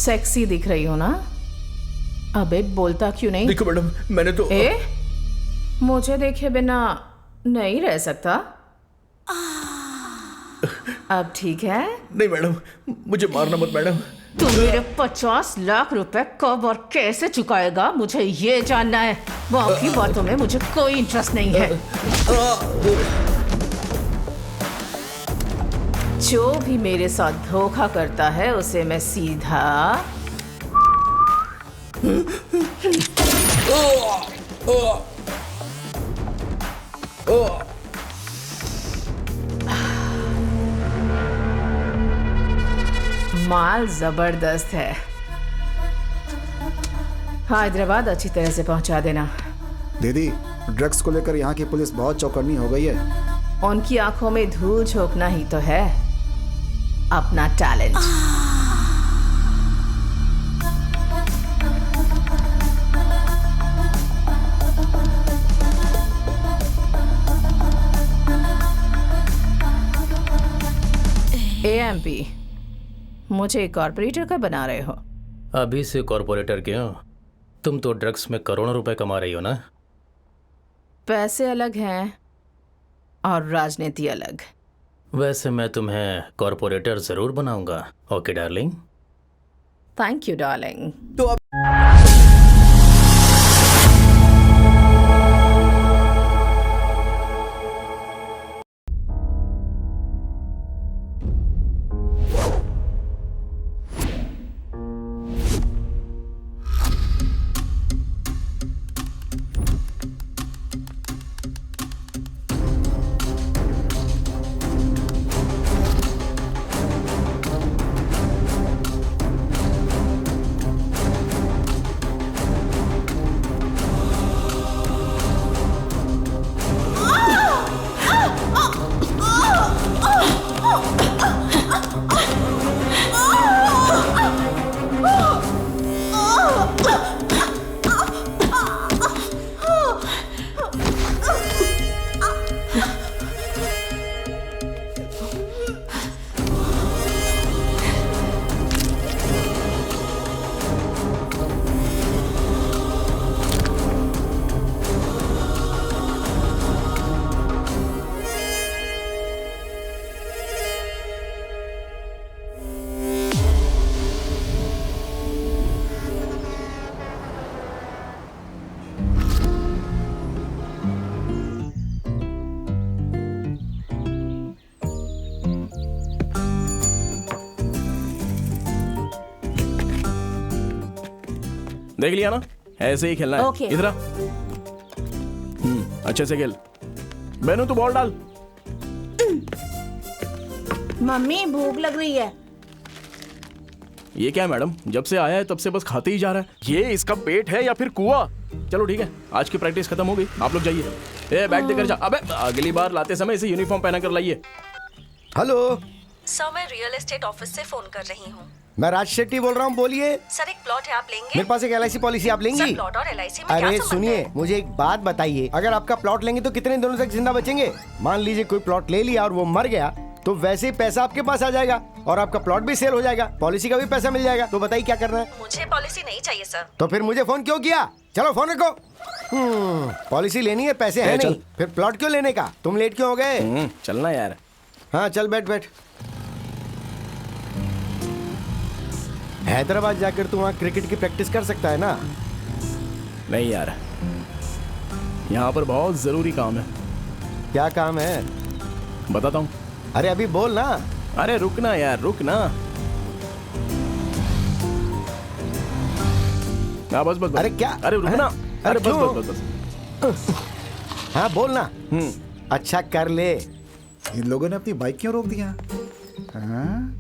Sexy दिख रही हो ना? अबे बोलता क्यों नहीं? देखो मैडम, मैंने तो मुझे देखे बिना नहीं रह सकता। अब ठीक है? नहीं मैडम, मुझे मारना मत मैडम। तू मेरे 50 लाख रुपए कब और कैसे चुकाएगा, मुझे ये जानना है। बाकी बातों में मुझे कोई इंटरेस्ट नहीं है। जो भी मेरे साथ धोखा करता है उसे मैं सीधा माल जबरदस्त है। हैदराबाद अच्छी तरह से पहुंचा देना। दीदी, ड्रग्स को लेकर यहाँ की पुलिस बहुत चौकन्नी हो गई है। उनकी आंखों में धूल झोंकना ही तो है अपना टैलेंट। एएमपी, मुझे कॉर्पोरेटर का बना रहे हो? अभी से कॉर्पोरेटर क्यों? तुम तो ड्रग्स में करोड़ों रुपए कमा रही हो ना। पैसे अलग हैं और राजनीति अलग। वैसे मैं तुम्हें कॉर्पोरेटर जरूर बनाऊंगा। Okay darling. Thank you darling. तो अब देख लिया ना, ऐसे ही खेलना है। Okay. इधर आ। अच्छे से खेल। बेनू तू बॉल डाल। मम्मी भूख लग रही है। ये क्या है मैडम, जब से आया है तब से बस खाते ही जा रहा है। ये इसका पेट है या फिर कुआं? चलो ठीक है, आज की प्रैक्टिस खत्म हो गई, आप लोग जाइए। ए बैग देकर जा। अबे अगली बार लाते समय इसे यूनिफॉर्म पहना कर लाइए। हेलो सर, मैं रियल एस्टेट ऑफिस से फोन कर रही हूँ। मैं राज शेट्टी बोल रहा हूँ, बोलिए। सर, एक प्लॉट है, आप लेंगे? मेरे पास एक LIC पॉलिसी, आप लेंगी? सर, प्लॉट और LIC में क्या अरे संबंध सुनिए, है? मुझे एक बात बताइए, अगर आपका प्लॉट लेंगे तो कितने दिनों तक जिंदा बचेंगे? मान लीजिए कोई प्लॉट ले लिया और वो मर गया, तो वैसे ही पैसा आपके पास आ जाएगा और आपका प्लॉट भी सेल हो जाएगा, पॉलिसी का भी पैसा मिल जाएगा। तो बताइए क्या करना है? मुझे पॉलिसी नहीं चाहिए सर। तो फिर मुझे फोन क्यों किया? चलो फोन रखो। पॉलिसी लेनी है, पैसे है नहीं, फिर प्लॉट क्यों लेने का? तुम लेट क्यों हो गए? चलना यार। हाँ चल, बैठ बैठ। हैदराबाद जाकर तू वहाँ क्रिकेट की प्रैक्टिस कर सकता है ना? नहीं यार, यहाँ पर बहुत जरूरी काम है। क्या काम है? बताता हूँ। अरे अभी बोल ना। अरे रुकना यार, रुकना। हाँ बस बस बस। अरे क्या? अरे रुकना। अरे बस क्यों? बस बस बस। हाँ बोल ना। अच्छा कर ले। इन लोगों ने अपनी बाइक क्यों रोक दिया? हाँ?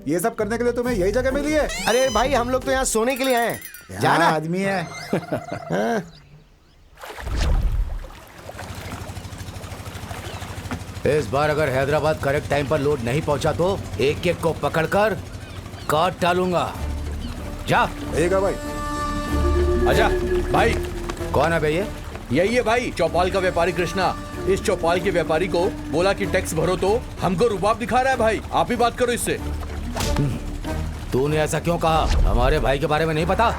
ये सब करने के लिए तुम्हें यही जगह मिली है? अरे भाई, हम लोग तो यहाँ सोने के लिए आए हैं। जाना आदमी है। हाँ? इस बार अगर हैदराबाद करेक्ट टाइम पर लोड नहीं पहुंचा तो एक एक को पकड़कर काट डालूंगा। जा। ठीक है भाई। आजा भाई। कौन है भैया? यही है भाई, चौपाल का व्यापारी कृष्णा। इस चौपाल के व्यापारी को बोला कि टैक्स भरो तो हमको रुबाब दिखा रहा है भाई। आप ही बात करो इससे। तूने ऐसा क्यों कहा? हमारे भाई के बारे में नहीं पता?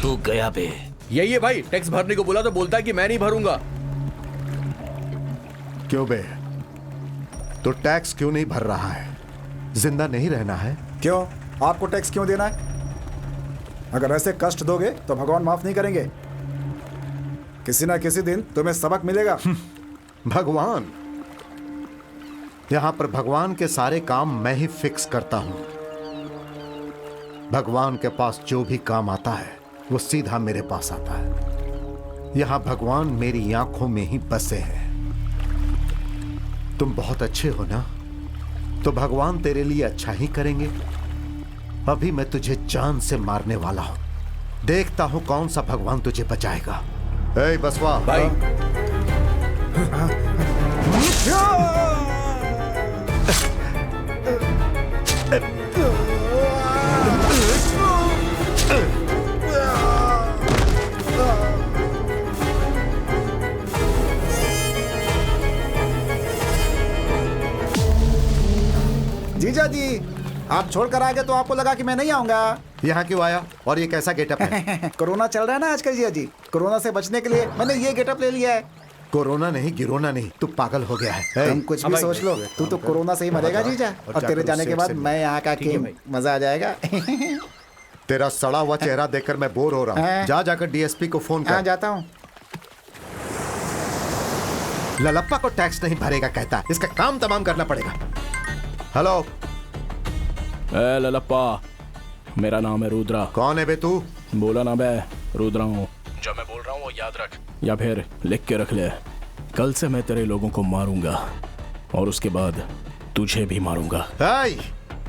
तू गया बे। यही है भाई, टैक्स भरने को बोला तो बोलता है कि मैं नहीं भरूंगा। क्यों बे? तो टैक्स क्यों नहीं भर रहा है? जिंदा नहीं रहना है? क्यों? आपको टैक्स क्यों देना है? अगर ऐसे कष्ट दोगे तो भगवान माफ नहीं करेंगे। किसी ना किसी दिन तुम्हें सबक मिलेगा। भगवान? यहां पर भगवान के सारे काम मैं ही फिक्स करता हूं। भगवान के पास जो भी काम आता है वो सीधा मेरे पास आता है। यहां भगवान मेरी आंखों में ही बसे हैं। तुम बहुत अच्छे हो ना, तो भगवान तेरे लिए अच्छा ही करेंगे। अभी मैं तुझे जान से मारने वाला हूं। देखता हूं कौन सा भगवान तुझे बचाएगा। ए बसवा भाई, जीजा जी, आप छोड़कर आ गए तो आपको लगा कि मैं नहीं आऊंगा। यहाँ क्यों आया और ये कैसा गेटअप है? कोरोना चल रहा है ना आजकल जीजा जी, कोरोना से बचने के लिए मैंने ये गेटअप ले लिया है। कोरोना नहीं, गिरोना नहीं, तू पागल हो गया है। तुम कुछ भी सोच लो, तू तो कोरोना से ही मरेगा जीजा, और तेरे जाने के बाद मैं यहाँ का किंग, मजा आ जाएगा। तेरा सड़ा हुआ चेहरा देखकर मैं बोर हो रहा हूँ। जा जाकर डीएसपी को फोन कर। जाता हूँ। ललप्पा को टैक्स नहीं भरेगा कहता, इसका काम तमाम करना पड़ेगा। हेलो ए ललप्पा, मेरा नाम है रुद्रा। कौन है बे तू? बोला ना बे, रुद्रा हूँ। जो मैं बोल रहा हूँ वो याद रख, या फिर लिख के रख ले। कल से मैं तेरे लोगों को मारूंगा और उसके बाद तुझे भी मारूंगा।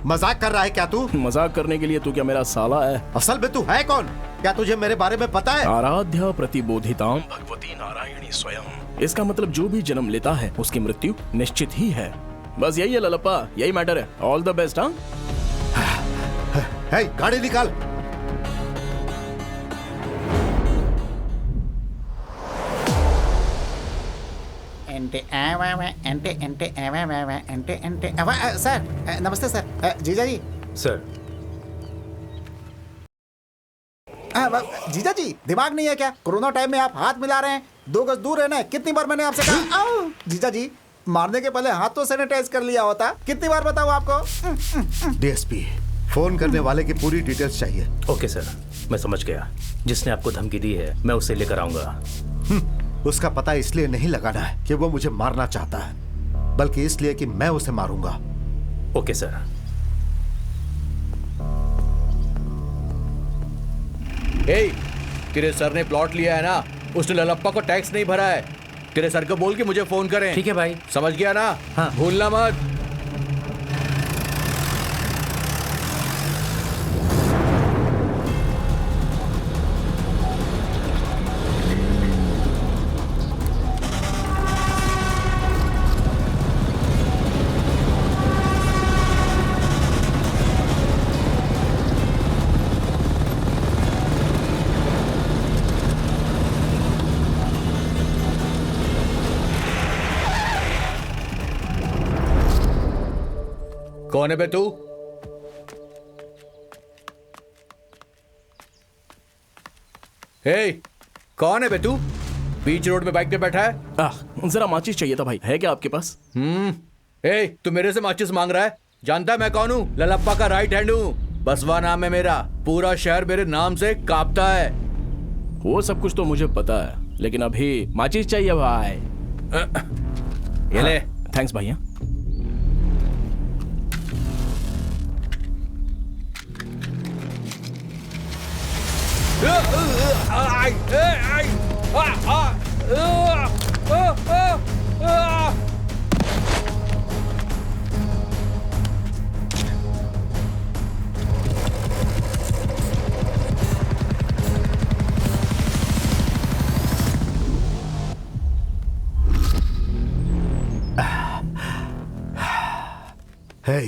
मजाक कर रहा है क्या तू? मजाक करने के लिए तू क्या मेरा साला है? असल में तू है कौन? क्या तुझे मेरे बारे में पता है? आराध्या प्रतिबोधिताम भगवती नारायणी स्वयं। इसका मतलब जो भी जन्म लेता है उसकी मृत्यु निश्चित ही है। बस यही है ललप्पा, यही मैटर है। All the best. हाँ, गाड़ी निकाल। सर नमस्ते सर। जीजा जी। सर। जीजा जी, दिमाग नहीं है क्या? कोरोना टाइम में आप हाथ मिला रहे हैं। 2 गज दूर रहना है। कितनी बार मैंने आपसे कहा? जीजा जी, मारने के पहले हाथ तो सैनिटाइज कर लिया होता। कितनी बार बताऊं आपको? डीएसपी, फोन करने वाले की पूरी डिटेल्स चाहिए। ओके सर, मैं समझ गया। जिसने आपको धमकी दी है मैं उसे लेकर आऊंगा। उसका पता इसलिए नहीं लगाना है कि वो मुझे मारना चाहता है, बल्कि इसलिए कि मैं उसे मारूंगा। Okay sir. तेरे सर ने प्लॉट लिया है ना, उसने ललप्पा को टैक्स नहीं भरा है। तेरे सर को बोल के मुझे फोन करें। ठीक है भाई। समझ गया ना? हाँ। भूलना मत। कौन है बे तू? कौन है बे तू? बीच रोड में बाइक पे बैठा है। जरा माचिस चाहिए था भाई, है क्या आपके पास? तू मेरे से माचिस मांग रहा है? जानता है मैं कौन हूँ? ललप्पा का राइट हैंड हूँ। बसवा नाम है मेरा। पूरा शहर मेरे नाम से कांपता है। वो सब कुछ तो मुझे पता है, लेकिन अभी माचिस चाहिए भाई। ये ले। थैंक्स भैया। हे,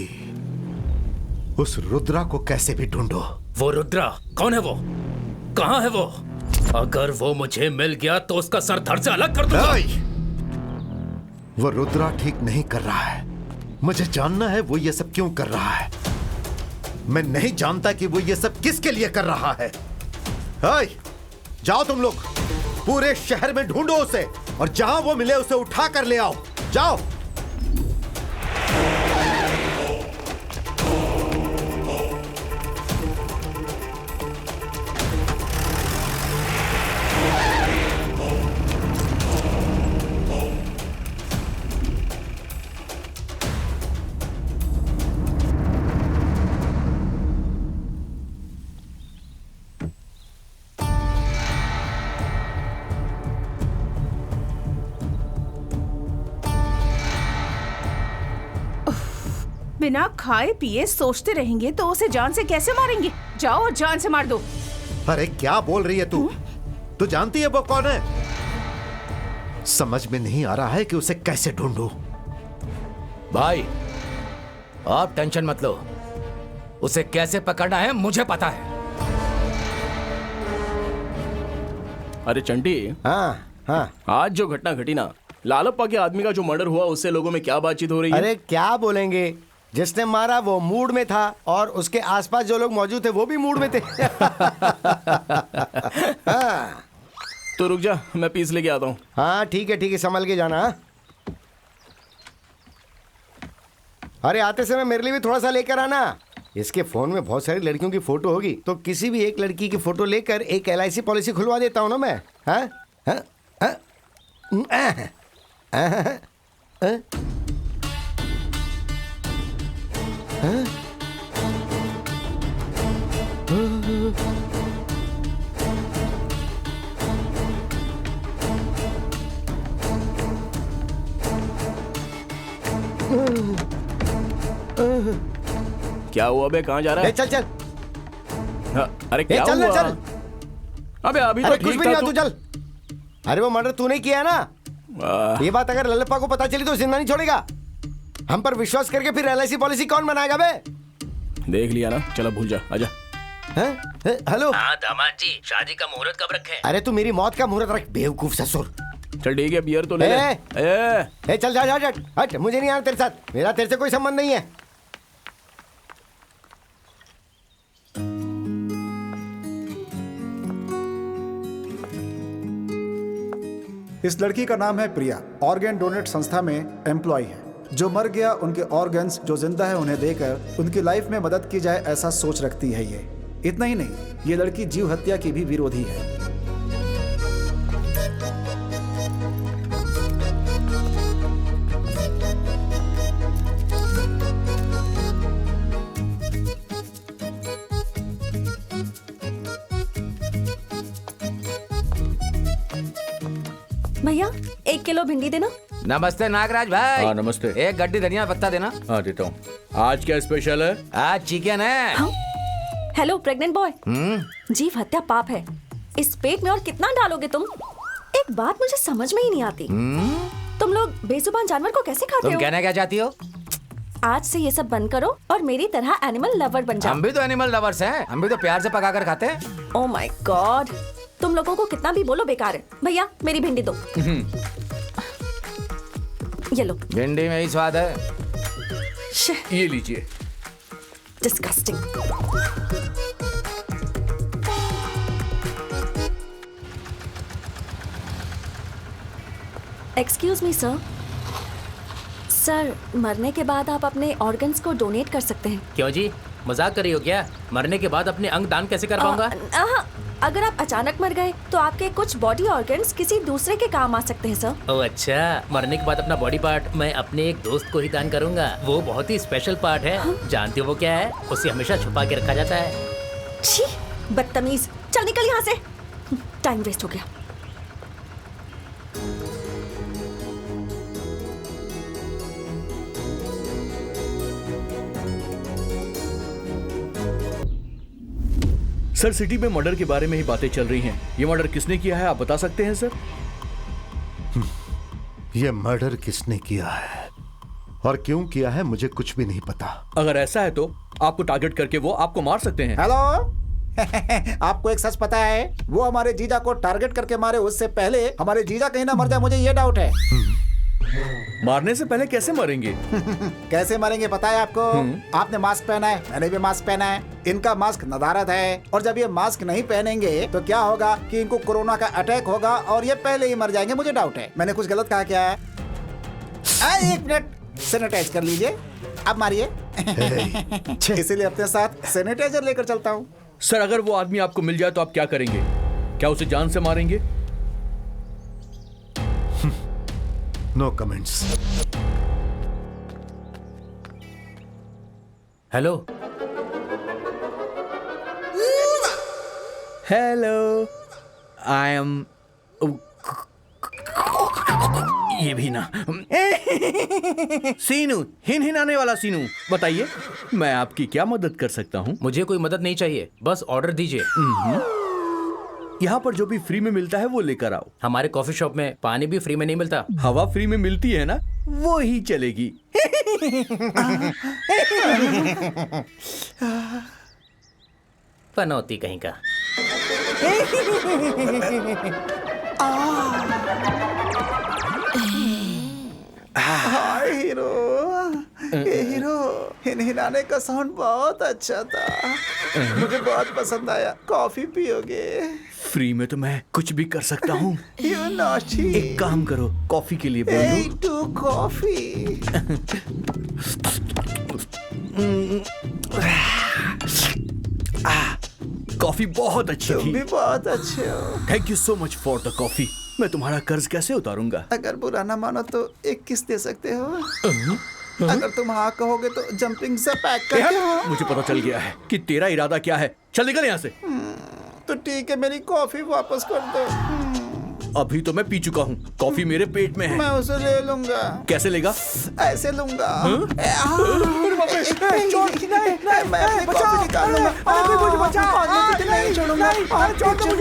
उस रुद्रा को कैसे भी ढूंढो। वो रुद्रा कौन है? वो कहाँ है? वो अगर वो मुझे मिल गया तो उसका सर धड़ से अलग कर दूंगा। वो रुद्रा ठीक नहीं कर रहा है। मुझे जानना है वो ये सब क्यों कर रहा है। मैं नहीं जानता कि वो ये सब किसके लिए कर रहा है। हाय, जाओ तुम लोग, पूरे शहर में ढूंढो उसे, और जहां वो मिले उसे उठा कर ले आओ। जाओ। बिना खाए पिए सोचते रहेंगे तो उसे जान से कैसे मारेंगे? जाओ और जान से मार दो। अरे क्या बोल रही है तू? तू जानती है वो कौन है? समझ में नहीं आ रहा है कि उसे कैसे ढूंढूं। भाई आप टेंशन मत लो, उसे कैसे पकड़ना है मुझे पता है। अरे चंटी, हाँ, आज जो घटना घटी ना, लालप्पा के आदमी का जो मर्डर हुआ, उससे लोगों में क्या बातचीत हो रही है? अरे क्या बोलेंगे, जिसने मारा वो मूड में था और उसके आसपास जो लोग मौजूद थे वो भी मूड में थे। हाँ। तो रुक जा, मैं पीस लेके आता हूँ। हाँ ठीक है, संभल के जाना। अरे आते समय मेरे लिए भी थोड़ा सा लेकर आना। इसके फोन में बहुत सारी लड़कियों की फोटो होगी, तो किसी भी एक लड़की की फोटो लेकर एक LIC पॉलिसी खुलवा देता हूँ ना मैं। हाँ हाँ हाँ क्या हुआ बे, कहाँ जा रहा है? चल चल। हाँ, अरे क्या चल हुआ? चल। अबे अभी तो अरे कुछ ठीक भी नहीं था हुआ, तू चल। अरे वो मर्डर तूने किया ना। ये बात अगर लल्लप्पा को पता चली तो जिंदा नहीं छोड़ेगा। हम पर विश्वास करके फिर LIC पॉलिसी कौन बनाएगा बे? देख लिया ना, चलो भूल जा, आजा। हेलो। हाँ दामाद जी, शादी का मुहूर्त कब रखे? अरे तू मेरी मौत का मुहूर्त रख, बेवकूफ ससुर। चल ठीक है, बियर तो ले ले। चल जा हट, मुझे नहीं आना तेरे साथ, मेरा तेरे से कोई संबंध नहीं है। इस लड़की का नाम है प्रिया, ऑर्गन डोनेट संस्था में एम्प्लॉय है। जो मर गया उनके ऑर्गन्स जो जिंदा है उन्हें देकर उनकी लाइफ में मदद की जाए, ऐसा सोच रखती है ये। इतना ही नहीं, ये लड़की जीव हत्या की भी विरोधी है। भैया 1 किलो भिंडी देना। नमस्ते नागराज भाई। हाँ नमस्ते। एक गड्डी धनिया पत्ता देना। हाँ देता हूँ। आज क्या स्पेशल है? आज चिकन है। हाँ? हेलो प्रेग्नेंट बॉय, जीव हत्या पाप है। इस पेट में और कितना डालोगे तुम? एक बात मुझे समझ में ही नहीं आती, तुम लोग बेजुबान जानवर को कैसे खाते हो? तुम कहना क्या चाहती हो? आज से ये सब बंद करो और मेरी तरह एनिमल लवर बन जाओ। हम भी तो एनिमल लवर्स हैं, हम भी तो प्यार से पकाकर खाते हैं। ओह माय गॉड, तुम लोगों को कितना भी बोलो बेकार है। भैया मेरी भिंडी दो। ये लो। भिंडी में ही स्वाद है। ये लीजिए। Disgusting. Excuse me sir. Sir, मरने के बाद आप अपने ऑर्गन्स को डोनेट कर सकते हैं। क्यों जी, मजाक कर रही हो क्या? मरने के बाद अपने अंग दान कैसे कर पाऊंगा? अगर आप अचानक मर गए तो आपके कुछ बॉडी ऑर्गन्स किसी दूसरे के काम आ सकते हैं सर। ओह अच्छा, मरने के बाद अपना बॉडी पार्ट मैं अपने एक दोस्त को ही दान करूंगा। वो बहुत ही स्पेशल पार्ट है। जानती हो वो क्या है? उसे हमेशा छुपा के रखा जाता है। छी, बदतमीज, चल निकल यहाँ से, टाइम वेस्ट हो गया। सर, सिटी में मर्डर के बारे में ही बातें चल रही हैं। ये मर्डर किसने किया है, आप बता सकते हैं सर? ये मर्डर किसने किया है और क्यों किया है मुझे कुछ भी नहीं पता। अगर ऐसा है तो आपको टारगेट करके वो आपको मार सकते हैं। हेलो आपको एक सच पता है, वो हमारे जीजा को टारगेट करके मारे उससे पहले हमारे जीजा कहीं ना मर जाए, मुझे ये डाउट है। मारने से पहले कैसे मरेंगे? कैसे मरेंगे पता है आपको? आपने मास्क पहना है, मैंने भी मास्क पहना है। इनका मास्क नदारत है, और जब ये मास्क नहीं पहनेंगे तो क्या होगा कि इनको कोरोना का अटैक होगा और ये पहले ही मर जाएंगे। मुझे डाउट है, मैंने कुछ गलत कहा क्या? एक मिनट, सैनिटाइज कर लीजिए, अब मारिए। इसीलिए अपने साथ सैनिटाइजर लेकर चलता हूँ। सर, अगर वो आदमी आपको मिल जाए तो आप क्या करेंगे? क्या उसे जान से मारेंगे? No comments. Hello hello, I am, ये भी ना सीनू, हिनहिनाने वाला सीनू। बताइए मैं आपकी क्या मदद कर सकता हूँ? मुझे कोई मदद नहीं चाहिए, बस ऑर्डर दीजिए। यहाँ पर जो भी फ्री में मिलता है वो लेकर आओ। हमारे कॉफी शॉप में पानी भी फ्री में नहीं मिलता। हवा फ्री में मिलती है ना, वो ही चलेगी। पनौती कहीं का। हाय हीरो, हीरो, हिनहिनाने का साउंड बहुत अच्छा था, मुझे बहुत पसंद आया। कॉफी पियोगे? फ्री में तो मैं कुछ भी कर सकता हूँ। You naughty. एक काम करो, कॉफी के लिए बोल Hey, to coffee. कॉफी बहुत अच्छी तुम थी। भी बहुत अच्छे हो। Thank you so much for the coffee. मैं तुम्हारा कर्ज कैसे उतारूंगा? अगर बुरा ना मानो तो एक किस दे सकते हो? अगर तुम हाँ कहोगे तो जंपिंग से पैक कर दो। मुझे पता चल गया है कि तेरा इरादा क्या है। चल निकल यहाँ से। तो ठीक है, मेरी कॉफी वापस कर दो। अभी तो मैं पी चुका हूँ, कॉफी मेरे पेट में है। मैं उसे ले लूंगा। कैसे लेगा? ऐसे लूंगा। मैं अपनी कॉफी निकाल लूंगा। नहीं छोड़ूंगा,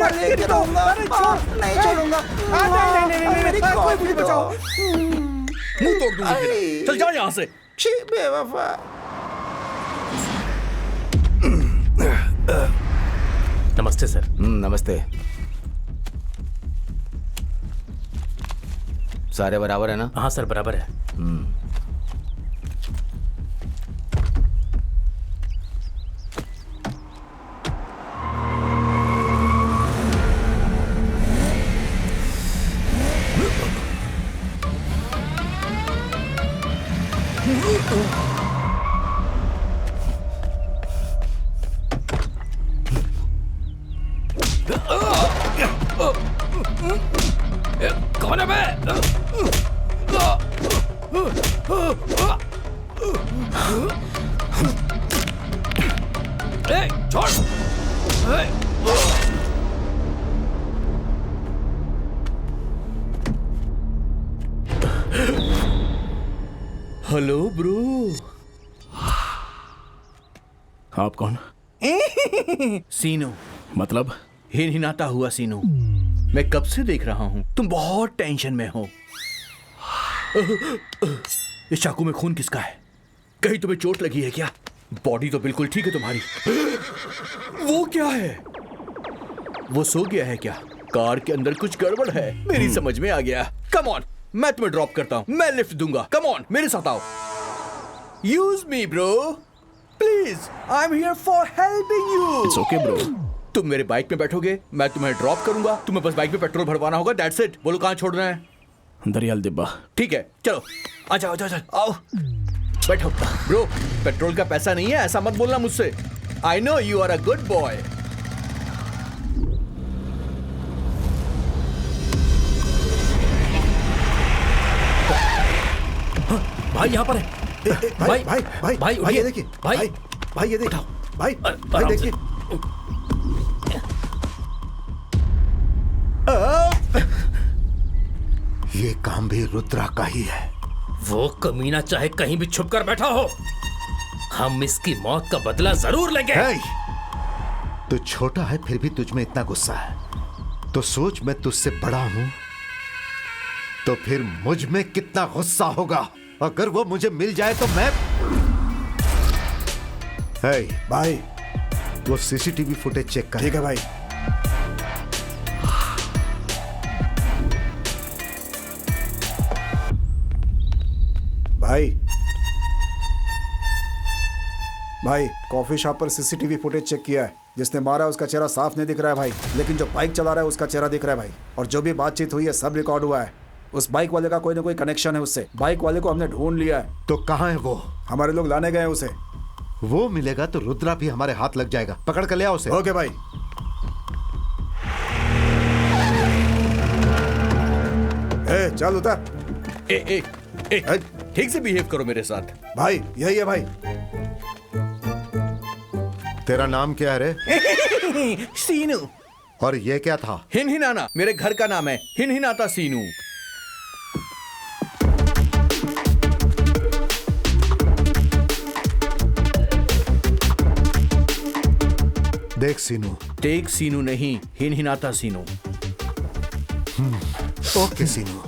लेके रहूंगा, नहीं छोड़ूंगा। मेरी कॉफी बचाओ। मुंह तोड़ दूंगा तेरा। चल जाओ यहाँ से। छी बेवफा। नमस्ते सर। नमस्ते। सारे बराबर है ना? हाँ सर, बराबर है। कौन है बे? छोड़। Hello bro. आप कौन? सीनू। मतलब? हिनहिनाता हुआ सीनू। मैं कब से देख रहा हूँ, तुम बहुत टेंशन में हो। इस चाकू में खून किसका है? कहीं तुम्हें चोट लगी है क्या? बॉडी तो बिल्कुल ठीक है तुम्हारी। वो क्या है? वो सो गया है क्या? कार के अंदर कुछ गड़बड़ है। मेरी समझ में आ गया। कम ऑन, मैं तुम्हें ड्रॉप करता हूँ, मैं लिफ्ट दूंगा। कम ऑन, मेरे साथ आओ। Use me bro, please, I am here for helping you. It's okay bro. तुम मेरे बाइक में बैठोगे, मैं तुम्हें ड्रॉप करूंगा। तुम्हें बस बाइक में पेट्रोल भरवाना होगा, दैट्स इट। बोलो कहाँ छोड़ना है? दरियाल दिब्बा। ठीक है, चलो आ जाओ, आओ बैठो। ब्रो, पेट्रोल का पैसा नहीं है, ऐसा मत बोलना मुझसे। I know you are a good boy. भाई यहाँ पर है। भाई भाई भाई भाई ये देखिए, भाई भाई ये देखो, भाई भाई देखिए। ये काम भी रुद्रा का ही है। वो कमीना चाहे कहीं भी छुप कर बैठा हो, हम इसकी मौत का बदला जरूर लेंगे। तू छोटा है फिर भी तुझ में इतना गुस्सा है, तो सोच मैं तुझसे बड़ा हूं तो फिर मुझ में कितना गुस्सा होगा। अगर वो मुझे मिल जाए तो मैं भाई वो सीसीटीवी फुटेज चेक कर। ठीक है भाई। भाई कॉफी शॉप पर सीसीटीवी फुटेज चेक किया है। जिसने मारा उसका चेहरा साफ नहीं दिख रहा है भाई, लेकिन जो बाइक चला रहा है उसका चेहरा दिख रहा है भाई। और जो भी बातचीत हुई है सब रिकॉर्ड हुआ है। उस बाइक वाले का कोई ना कोई कनेक्शन है उससे। बाइक वाले को हमने ढूंढ लिया है। तो कहाँ है वो? हमारे लोग लाने गए हैं उसे। वो मिलेगा तो रुद्रा भी हमारे हाथ लग जाएगा। पकड़ कर ले आओ उसे। ओके भाई। चल उतर। ठीक से बिहेव करो मेरे साथ। भाई यही है भाई। तेरा नाम क्या है रे? सीनू। और ये क्या था? हिनहिनाना मेरे घर का नाम है। हिनहिनाता सीनू। देख सीनू। टेक सीनू नहीं, हिनहिनाता सीनू। ओके सीनू।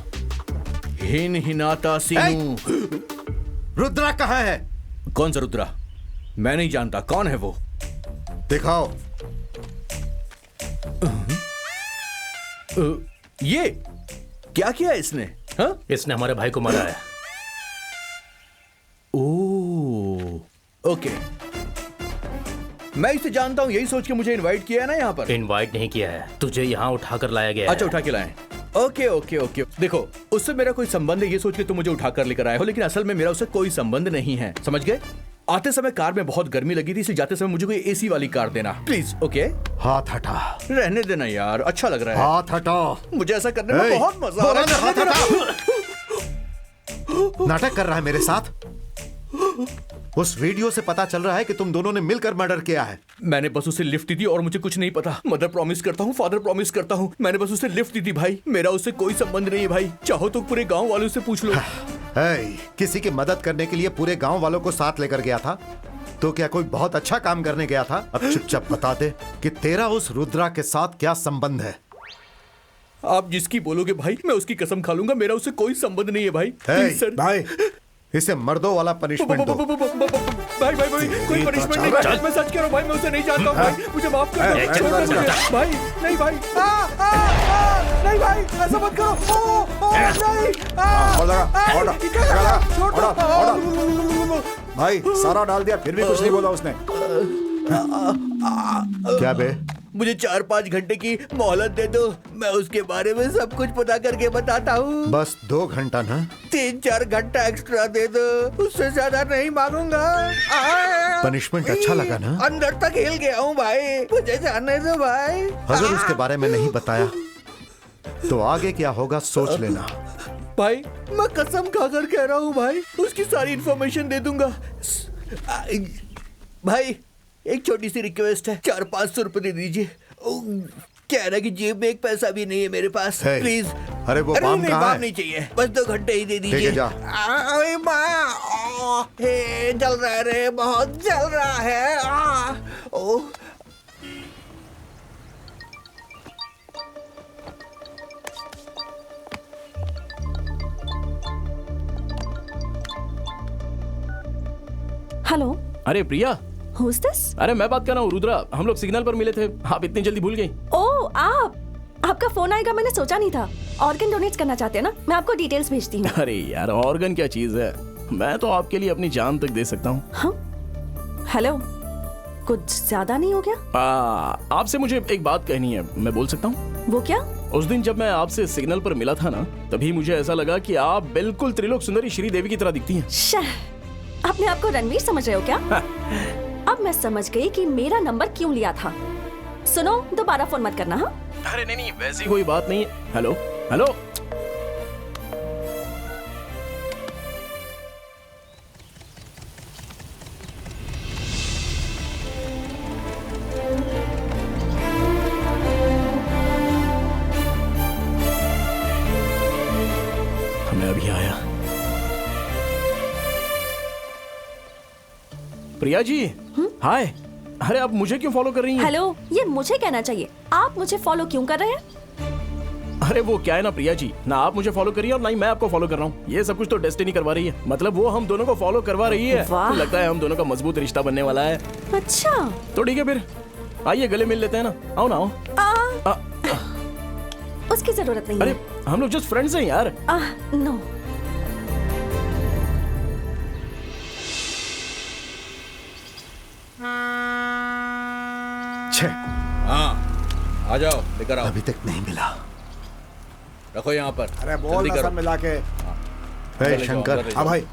हिनहिनाता सीनू। रुद्रा कहाँ है? कौन सा रुद्रा? मैं नहीं जानता। कौन है वो? दिखाओ। ये क्या किया इसने? हाँ? इसने हमारे भाई को मारा है। ओके, मैं इसे जानता हूँ। यही सोच के मुझे इनवाइट किया है ना यहाँ पर। इनवाइट नहीं किया है, तुझे यहाँ उठाकर लाया गया है। अच्छा, उठा के लाए। Okay okay okay. देखो, उससे मेरा कोई संबंध है ये सोच के तुम मुझे उठाकर लेकर आए हो, लेकिन असल में मेरा उससे कोई संबंध नहीं है। समझ गए? आते समय कार में बहुत गर्मी लगी थी, इसलिए जाते समय मुझे कोई एसी वाली कार देना प्लीज। ओके? हाथ हटा। रहने देना यार, अच्छा लग रहा है। हाथ हटाओ। मुझे ऐसा करने में बहुत मजा आ रहा है। नाटक कर रहा है मेरे साथ। उस वीडियो से पता चल रहा है कि तुम दोनों ने मिलकर मर्डर किया है। मैंने बस उसे लिफ्ट दी थी और मुझे कुछ नहीं पता। मदर प्रॉमिस करता हूँ, फादर प्रॉमिस करता हूँ, मैंने बस उसे लिफ्ट दी थी भाई। मेरा उससे कोई संबंध नहीं है भाई। चाहो तो पूरे गांव वालों से पूछ लो। किसी की मदद करने के लिए पूरे गांव वालों को साथ लेकर गया था तो क्या कोई बहुत अच्छा काम करने गया था? अब चुपचाप बता दे कि तेरा उस रुद्रा के साथ क्या संबंध है। आप जिसकी बोलोगे भाई, मैं उसकी कसम खा लूंगा। मेरा उससे कोई संबंध नहीं है भाई। सर भाई, इसे मर्दों वाला पनिशमेंट दो। भाई भाई भाई, कोई पनिशमेंट नहीं भाई। मैं सच कह रहा हूँ भाई, मैं उसे नहीं जानता हूँ भाई। मुझे माफ कर दो। छोड़ दो मुझे भाई। नहीं भाई, नहीं भाई, ऐसा मत करो। भाई सारा डाल दिया फिर भी कुछ नहीं बोला उसने। क्या बे? मुझे 4-5 घंटे की मोहलत दे दो, मैं उसके बारे में सब कुछ पता करके बताता हूँ। बस 2 घंटा ना? 3-4 घंटा एक्स्ट्रा दे दो, उससे ज्यादा नहीं मांगूंगा। पनिशमेंट अच्छा लगा ना? अंदर तक हिल गया हूँ भाई, मुझे जाने दो भाई। अगर उसके बारे में नहीं बताया तो आगे क्या होगा सोच लेना। भाई मैं कसम खाकर कह रहा हूँ भाई, उसकी सारी इन्फॉर्मेशन दे दूंगा। भाई एक छोटी सी रिक्वेस्ट है, 400-500 रुपए दे दीजिए। क्या है ना कि जेब में एक पैसा भी नहीं है मेरे पास। प्लीज। अरे वो बाम कहाँ है? नहीं चाहिए, बस 2 घंटे ही दे दीजिए। जा। जल रहा है रे, बहुत जल रहा है। हेलो। अरे प्रिया। Who's this? अरे मैं बात कर रहा हूँ रुद्रा। हम लोग सिग्नल पर मिले थे, आप इतनी जल्दी भूल गई? ओह आपका फोन आएगा मैंने सोचा नहीं था। ऑर्गन डोनेट करना चाहते हैं ना? मैं आपको डिटेल्स भेजती हूँ। अरे यार, ऑर्गन क्या चीज है, मैं तो आपके लिए अपनी जान तक दे सकता हूँ। हाँ? हेलो, कुछ ज्यादा नहीं हो गया? आपसे मुझे एक बात कहनी है, मैं बोल सकता हूँ? वो क्या? उस दिन जब मैं आपसे सिग्नल पर मिला था ना, तभी मुझे ऐसा लगा कि आप बिल्कुल त्रिलोक सुंदरी श्री देवी की तरह दिखती हैं। अपने आप को रणवीर समझ रहे हो क्या? अब मैं समझ गई कि मेरा नंबर क्यों लिया था। सुनो, दोबारा फोन मत करना। हाँ? अरे नहीं, वैसी कोई बात नहीं है। Hello hello. हमें अभी आया। प्रिया जी, हाय। अरे आप मुझे क्यों फॉलो कर रही हैं? हेलो, ये मुझे कहना चाहिए। आप मुझे फॉलो क्यों कर रहे हैं? अरे वो क्या है ना प्रिया जी, ना आप मुझे फॉलो करिए और ना ही मैं आपको फॉलो कर रहा हूँ। ये सब कुछ तो डेस्टिनी करवा रही है, मतलब वो हम दोनों को फॉलो करवा रही है। वाह। तो लगता है हम दोनों का मजबूत रिश्ता बनने वाला है। अच्छा तो ठीक है फिर, आइए गले मिल लेते हैं ना। आओ ना आओ। उसकी जरूरत नहीं अरे है। हम लोग जस्ट फ्रेंड्स हैं यार। नो हाँ आ जाओ, लेकर आओ। अभी तक नहीं मिला। रखो यहाँ पर। अरे बोल जल्दी ना करो। सब मिला के। हे शंकर, हाँ भाई।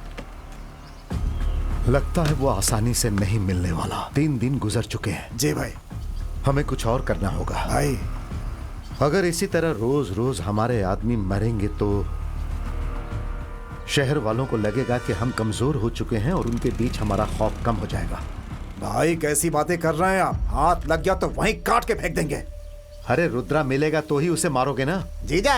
लगता है वो आसानी से नहीं मिलने वाला। 3 दिन गुजर चुके हैं। जी भाई। हमें कुछ और करना होगा भाई। अगर इसी तरह रोज रोज हमारे आदमी मरेंगे तो शहर वालों को लगेगा कि हम कमजोर हो चुके हैं और उनके बीच हमारा खौफ कम हो जाएगा। भाई कैसी बातें कर रहे हैं आप? हाथ लग गया तो वहीं काट के फेंक देंगे। अरे रुद्रा मिलेगा तो ही उसे मारोगे ना। जीजा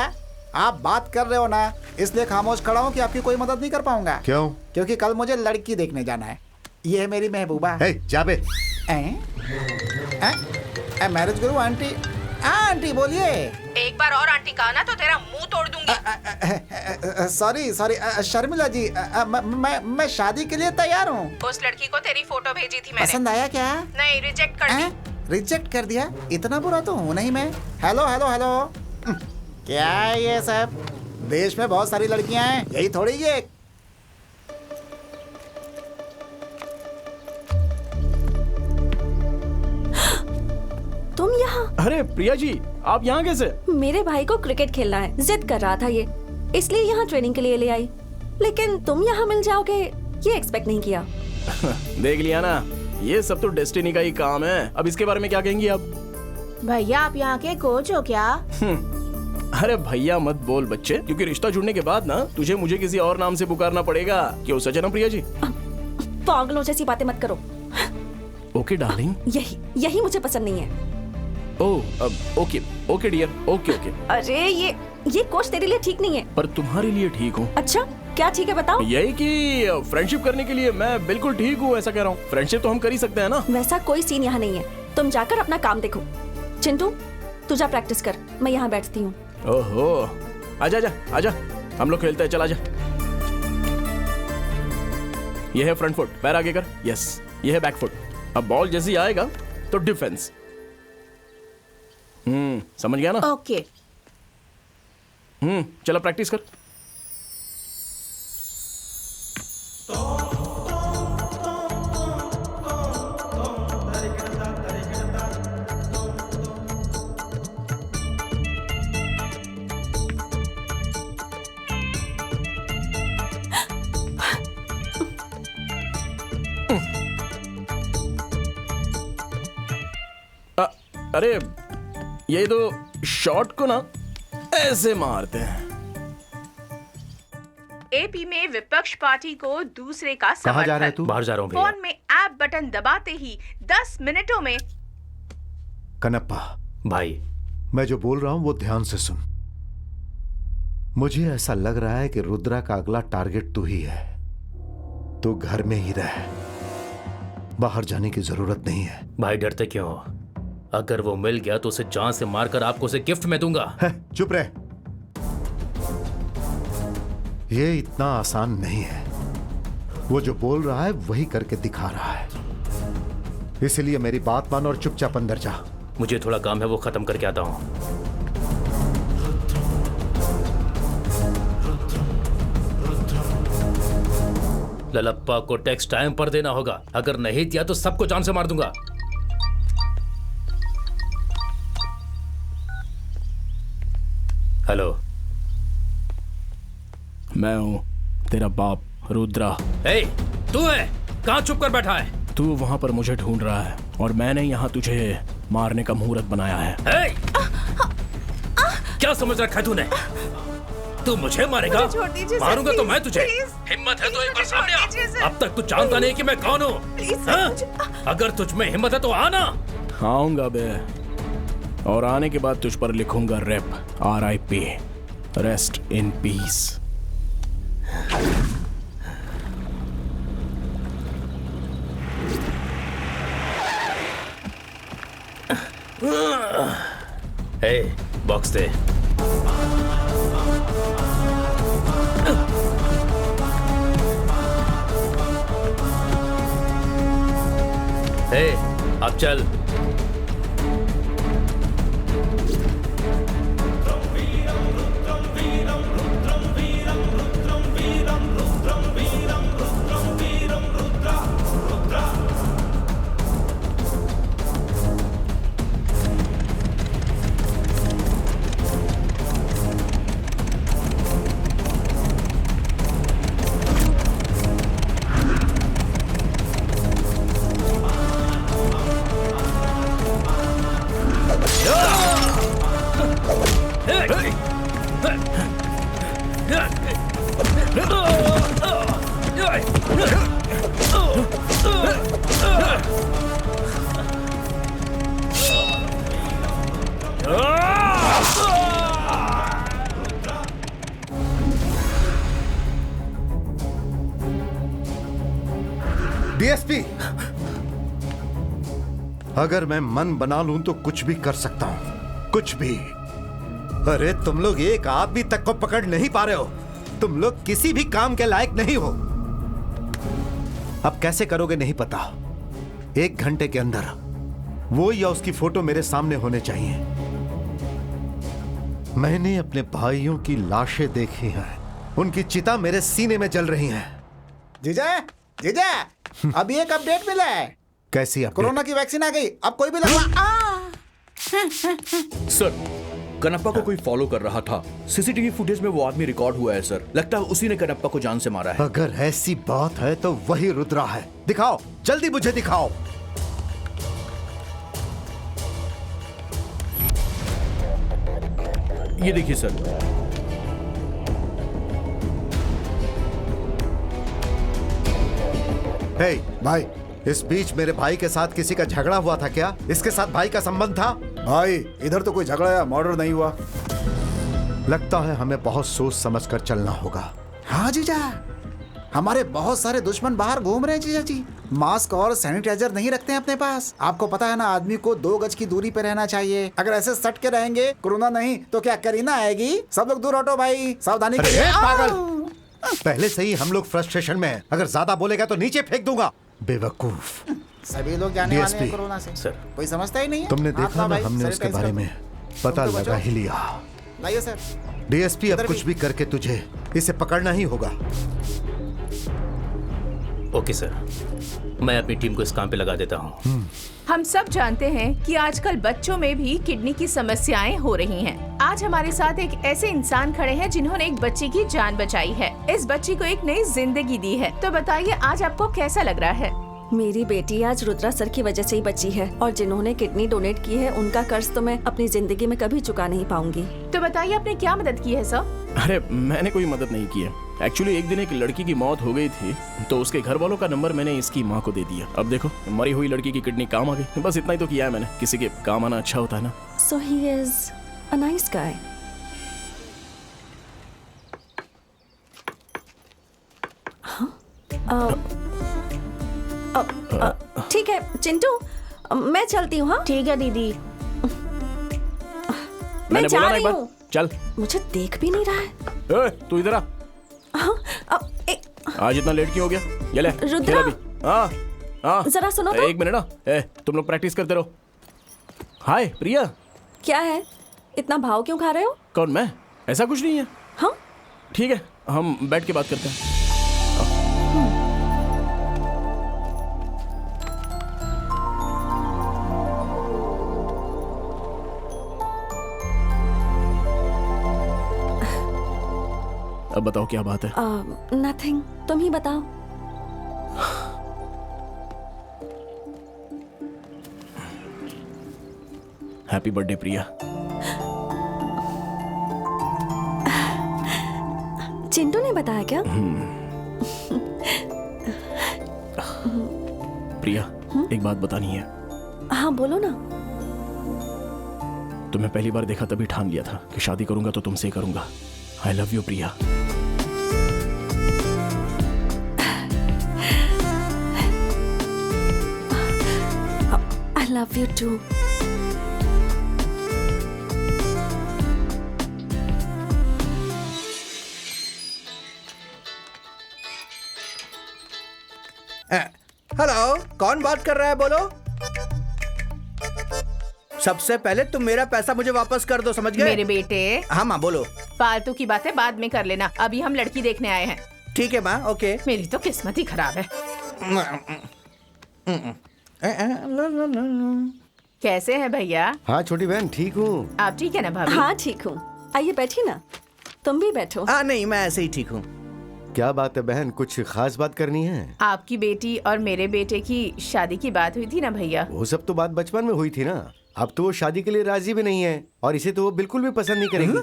आप बात कर रहे हो ना, इसलिए खामोश खड़ा हूँ कि आपकी कोई मदद नहीं कर पाऊंगा। क्यों? क्योंकि कल मुझे लड़की देखने जाना है। ये है मेरी महबूबा। हे जाबे। मैरिज गुरु आंटी। आंटी बोलिए। एक बार और आंटी कहा ना तो तेरा मुंह तोड़ दूंगी। सॉरी सॉरी शर्मिला जी, मैं शादी के लिए तैयार हूँ। उस लड़की को तेरी फोटो भेजी थी मैंने। पसंद आया क्या? नहीं, रिजेक्ट कर दी। रिजेक्ट कर दिया? इतना बुरा तो हूँ नहीं मैं। Hello hello hello. क्या है ये सब? देश में बहुत सारी लड़कियां हैं, यही थोड़ी ये। तुम यहाँ? अरे प्रिया जी, आप यहाँ कैसे? मेरे भाई को क्रिकेट खेलना है, जिद कर रहा था ये, इसलिए यहाँ ट्रेनिंग के लिए ले आई। लेकिन तुम यहाँ मिल जाओगे ये एक्सपेक्ट नहीं किया। देख लिया ना, ये सब तो डेस्टिनी का ही काम है। अब इसके बारे में क्या कहेंगी आप? भैया आप यहाँ के कोच हो क्या? अरे भैया मत बोल बच्चे, क्योंकि रिश्ता जुड़ने के बाद ना तुझे मुझे किसी और नाम से पुकारना पड़ेगा। क्यों सच है ना प्रिया जी? पागलों जैसी बातें मत करो। Okay darling. यही मुझे पसंद नहीं है। Okay okay dear, okay okay. अरे ये कोच तेरे लिए ठीक नहीं है। पर तुम्हारे लिए ठीक हूँ। अच्छा क्या ठीक है बताओ? यही कि फ्रेंडशिप करने के लिए मैं बिल्कुल ठीक हूँ, ऐसा कह रहा हूँ। फ्रेंडशिप तो हम कर ही सकते हैं ना। वैसा कोई सीन यहाँ नहीं है, तुम जाकर अपना काम देखो। चिंटू तू जा प्रैक्टिस कर, मैं यहाँ बैठती हूँ। ओहो, आजा आजा आजा, हम लोग खेलते हैं, चल आजा। ये है फ्रंट फुट, पैर आगे कर। यस, ये है बैक फुट। अब बॉल जैसे ही आएगा तो डिफेंस। समझ गया ना? ओके। चलो प्रैक्टिस कर। अरे ये तो शॉट को ना ऐसे मारते हैं। एपी में विपक्ष पार्टी को दूसरे का कहाँ जा रहा है तू? बाहर जा रहा हूँ भैया। फोन में ऐप बटन दबाते ही 10 मिनटों में। कनप्पा भाई मैं जो बोल रहा हूं वो ध्यान से सुन। मुझे ऐसा लग रहा है कि रुद्रा का अगला टारगेट तू ही है। तू घर में ही रह, बाहर जाने की जरूरत नहीं है। भाई डरते क्यों? अगर वो मिल गया तो उसे जान से मारकर आपको उसे गिफ्ट में दूंगा। चुप रह, ये इतना आसान नहीं है। वो जो बोल रहा है वही करके दिखा रहा है, इसलिए मेरी बात मान और चुपचाप अंदर जा। मुझे थोड़ा काम है, वो खत्म करके आता हूं। ललप्पा को टेक्स्ट टाइम पर देना होगा, अगर नहीं दिया तो सबको जान से मार दूंगा। हेलो, मैं हूँ तेरा बाप रुद्रा। ए, तू है? कहाँ छुप कर बैठा है? तू वहाँ पर मुझे ढूंढ रहा है और मैंने यहाँ तुझे मारने का मुहूर्त बनाया है। ए! क्या समझ रखा है तूने? तू मुझे मारेगा? मारूंगा तो मैं तुझे। हिम्मत है तो एक बार सामने आ। अब तक तू जानता नहीं कि मैं कौन हूँ। अगर तुझ में हिम्मत है तो आना। आऊंगा बे, और आने के बाद तुझ पर लिखूंगा rap RIP, rest in peace. Box दे। ए, अब चल। डीएसपी, अगर मैं मन बना लूं तो कुछ भी कर सकता हूं, कुछ भी। अरे तुम लोग एक आदमी तक को पकड़ नहीं पा रहे हो। तुम लोग किसी भी काम के लायक नहीं हो। अब कैसे करोगे नहीं पता। 1 घंटे के अंदर वो या उसकी फोटो मेरे सामने होने चाहिए। मैंने अपने भाइयों की लाशें देखी हैं, उनकी चिता मेरे सीने में जल रही है। जीजा, जीजा, अभी एक अपडेट मिला है। कैसी अपडेट? कोरोना की वैक्सीन आ गई, अब कोई भी लगवा। सर, कनप्पा को कोई फॉलो कर रहा था। सीसीटीवी फुटेज में वो आदमी रिकॉर्ड हुआ है सर। लगता है उसी ने कनप्पा को जान से मारा है। अगर ऐसी बात है तो वही रुद्रा है। दिखाओ, जल्दी मुझे दिखाओ। ये देखिए सर। हे भाई, इस बीच मेरे भाई के साथ किसी का झगड़ा हुआ था क्या? इसके साथ भाई का संबंध था? भाई, इधर तो कोई झगड़ा या मर्डर नहीं हुआ। लगता है हमें बहुत सोच समझ कर चलना होगा। हाँ जीजा, हमारे बहुत सारे दुश्मन बाहर घूम रहे हैं जीजा जी। मास्क और सैनिटाइजर नहीं रखते हैं अपने पास। आपको पता है ना, आदमी को 2 गज की दूरी पे रहना चाहिए। अगर ऐसे सट के रहेंगे, कोरोना नहीं तो क्या करीना आएगी। सब लोग दूर हटो भाई, सावधानी के लिए। पागल, पहले से ही हम लोग फ्रस्ट्रेशन में हैं। अगर ज्यादा बोलेगा तो नीचे फेंक दूंगा। बेवकूफ। सभी लोग जाने वाले हैं कोरोना से। सर, कोई समझता ही नहीं है। तुमने देखा ना, हमने उसके बारे में पता लगा ही लिया। लाइए सर। डीएसपी, अब कुछ भी करके तुझे इसे पकड़ना ही होगा। ओके सर, मैं अपनी टीम को इस काम पे लगा देता हूँ। हम सब जानते हैं कि आजकल बच्चों में भी किडनी की समस्याएं हो रही हैं। आज हमारे साथ एक ऐसे इंसान खड़े हैं जिन्होंने एक बच्ची की जान बचाई है, इस बच्ची को एक नई जिंदगी दी है। तो बताइए, आज आपको कैसा लग रहा है? मेरी बेटी आज रुद्रा सर की वजह से ही बची है, और जिन्होंने किडनी डोनेट की है उनका कर्ज तो मैं अपनी जिंदगी में कभी चुका नहीं पाऊंगी। तो बताइए, आपने क्या मदद की है सर? अरे मैंने कोई मदद नहीं की है। एक्चुअली एक दिन एक लड़की की मौत हो गई थी, तो उसके घर वालों का नंबर मैंने इसकी माँ को दे दिया। अब देखो, मरी हुई लड़की की किडनी काम आ गई। बस इतना ही तो किया है मैंने। किसी के काम आना अच्छा होता है ना। So he is a nice guy. ठीक है चिंटू, मैं चलती हूँ। हाँ ठीक है दीदी। मैं जा बोला ना रही एक बार, हूँ। चल। मुझे देख भी नहीं रहा है। तू इधर आ। आज इतना लेट क्यों हो गया? ये ले, रुद्रा। हाँ हाँ, जरा सुनो तो। 1 मिनट ना। तुम लोग प्रैक्टिस करते रहो। हाय प्रिया। क्या है, इतना भाव क्यों खा रहे हो? कौन, मैं? ऐसा कुछ नहीं है। हाँ ठीक है, हम बैठ के बात करते हैं। अब बताओ क्या बात है? नथिंग, तुम ही बताओ। हैप्पी बर्थडे प्रिया। चिंटू ने बताया क्या? प्रिया, एक बात बतानी है। हाँ बोलो ना। तुम्हें पहली बार देखा तभी ठान लिया था कि शादी करूंगा तो तुमसे ही करूंगा। I love you Priya. I love you too. Hello, कौन बात कर रहा है बोलो? सबसे पहले तुम मेरा पैसा मुझे वापस कर दो, समझ गए? मेरे बेटे, हाँ माँ बोलो। फालतू की बातें बाद में कर लेना, अभी हम लड़की देखने आए हैं। ठीक है माँ, ओके। मेरी तो किस्मत ही खराब है। कैसे हैं भैया? हाँ छोटी बहन, ठीक हूँ। आप ठीक है ना भाभी? हाँ ठीक हूँ, आइए बैठिए ना। तुम भी बैठो। नहीं, मैं ऐसे ही ठीक हूँ। क्या बात है बहन, कुछ खास बात करनी है? आपकी बेटी और मेरे बेटे की शादी की बात हुई थी ना भैया? वो सब तो बात बचपन में हुई थी ना। अब तो वो शादी के लिए राजी भी नहीं है और इसे तो वो बिल्कुल भी पसंद नहीं करेगी।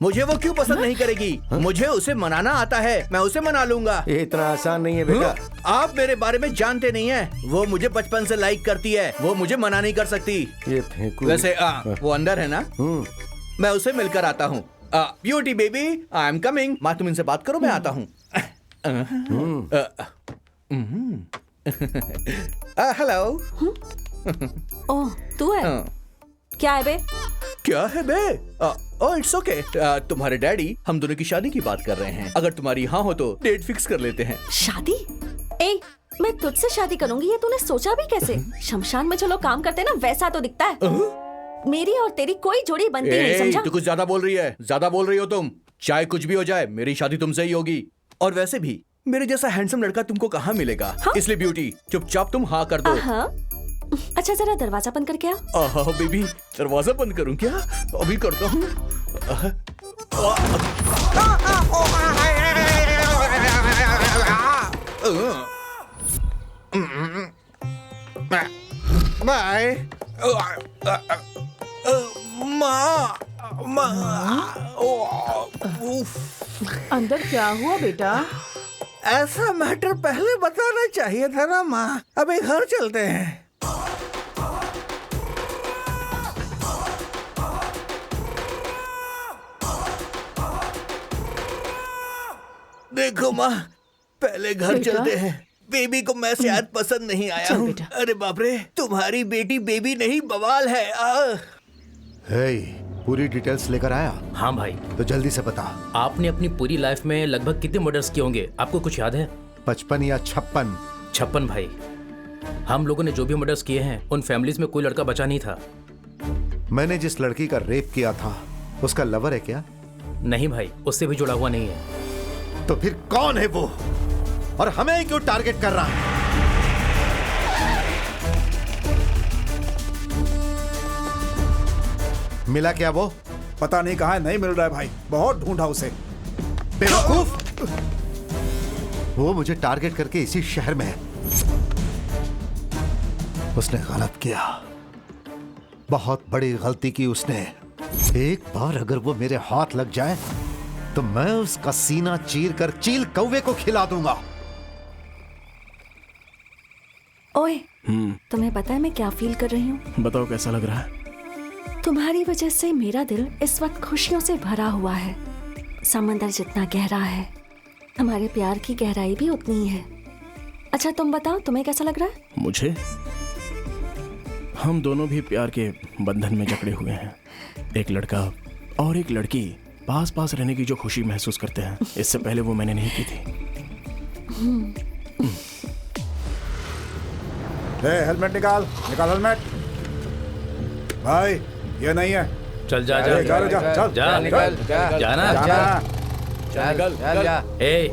मुझे वो क्यों पसंद नहीं करेगी? मुझे उसे मनाना आता है, मैं उसे मना लूंगा। ये इतना आसान नहीं है बेटा। आप मेरे बारे में जानते नहीं हैं। वो मुझे बचपन से लाइक करती है, वो मुझे मना नहीं कर सकती। ये फेंकू। वैसे वो अंदर है ना, मैं उसे मिलकर आता हूँ। Beauty baby, I am coming. माँ तुम इनसे बात करो, मैं आता हूँ। हेलो। ओह तू है? क्या है बे? क्या है बे? Oh it's okay. तुम्हारे डैडी हम दोनों की शादी की बात कर रहे हैं। अगर तुम्हारी हाँ हो तो डेट फिक्स कर लेते हैं। शादी? ए, मैं तुझसे शादी करूंगी ये तूने सोचा भी कैसे? शमशान में जो लोग काम करते हैं ना वैसा तो दिखता है। मेरी और तेरी कोई जोड़ी बनती नहीं, समझा? तू कुछ ज्यादा बोल रही है, ज्यादा बोल रही हो तुम। चाहे कुछ भी हो जाए, मेरी शादी तुमसे ही होगी। और वैसे भी मेरे जैसा हैंडसम लड़का तुमको कहाँ मिलेगा? हाँ? इसलिए ब्यूटी चुपचाप तुम हाँ कर दो। अच्छा जरा दरवाजा बंद करके आ। बेबी दरवाजा बंद करूं क्या? अभी करता हूँ। बाय। अंदर क्या हुआ बेटा? ऐसा मैटर पहले बताना चाहिए था ना माँ। अभी घर चलते हैं। देखो माँ, पहले घर चलते हैं। बेबी को मैं शायद पसंद नहीं आया हूँ। अरे बाप रे, तुम्हारी बेटी बेबी नहीं बवाल है। हे, पूरी डिटेल्स लेकर आया? हाँ भाई। तो जल्दी से बता। आपने अपनी पूरी लाइफ में लगभग कितने मर्डर्स किए होंगे, आपको कुछ याद है? 55 या 56। 56 भाई। हम लोगों ने जो भी मर्डर्स किए हैं उन फैमिलीज में कोई लड़का बचा नहीं था। मैंने जिस लड़की का रेप किया था उसका लवर है क्या? नहीं भाई, उससे भी जुड़ा हुआ नहीं है। तो फिर कौन है वो और हमें क्यों टारगेट कर रहा है? मिला क्या वो? पता नहीं कहाँ है, नहीं मिल रहा है भाई, बहुत ढूंढा उसे। बेवकूफ! वो मुझे टारगेट करके इसी शहर में है। उसने गलत किया, बहुत बड़ी गलती की उसने। एक बार अगर वो मेरे हाथ लग जाए तो मैं उसका सीना चीर कर चील कौवे को खिला दूंगा। ओए, तुम्हें पता है मैं क्या फील कर रही हूँ? बताओ कैसा लग रहा है? तुम्हारी वजह से मेरा दिल इस वक्त खुशियों से भरा हुआ है। समंदर जितना गहरा है, हमारे प्यार की गहराई भी उतनी ही है। अच्छा तुम बताओ, तुम्हें कैसा लग रहा है? मुझे, हम दोनों भी प्यार के बंधन में जकड़े हुए हैं। एक लड़का और एक लड़की पास पास रहने की जो खुशी महसूस करते हैं, इससे पहले वो मैंने नहीं की थी। हेलमेट निकाल हेलमेट। भाई ये नहीं है। चल जा जा जा जा चल जा, निकल जाना जा। ए,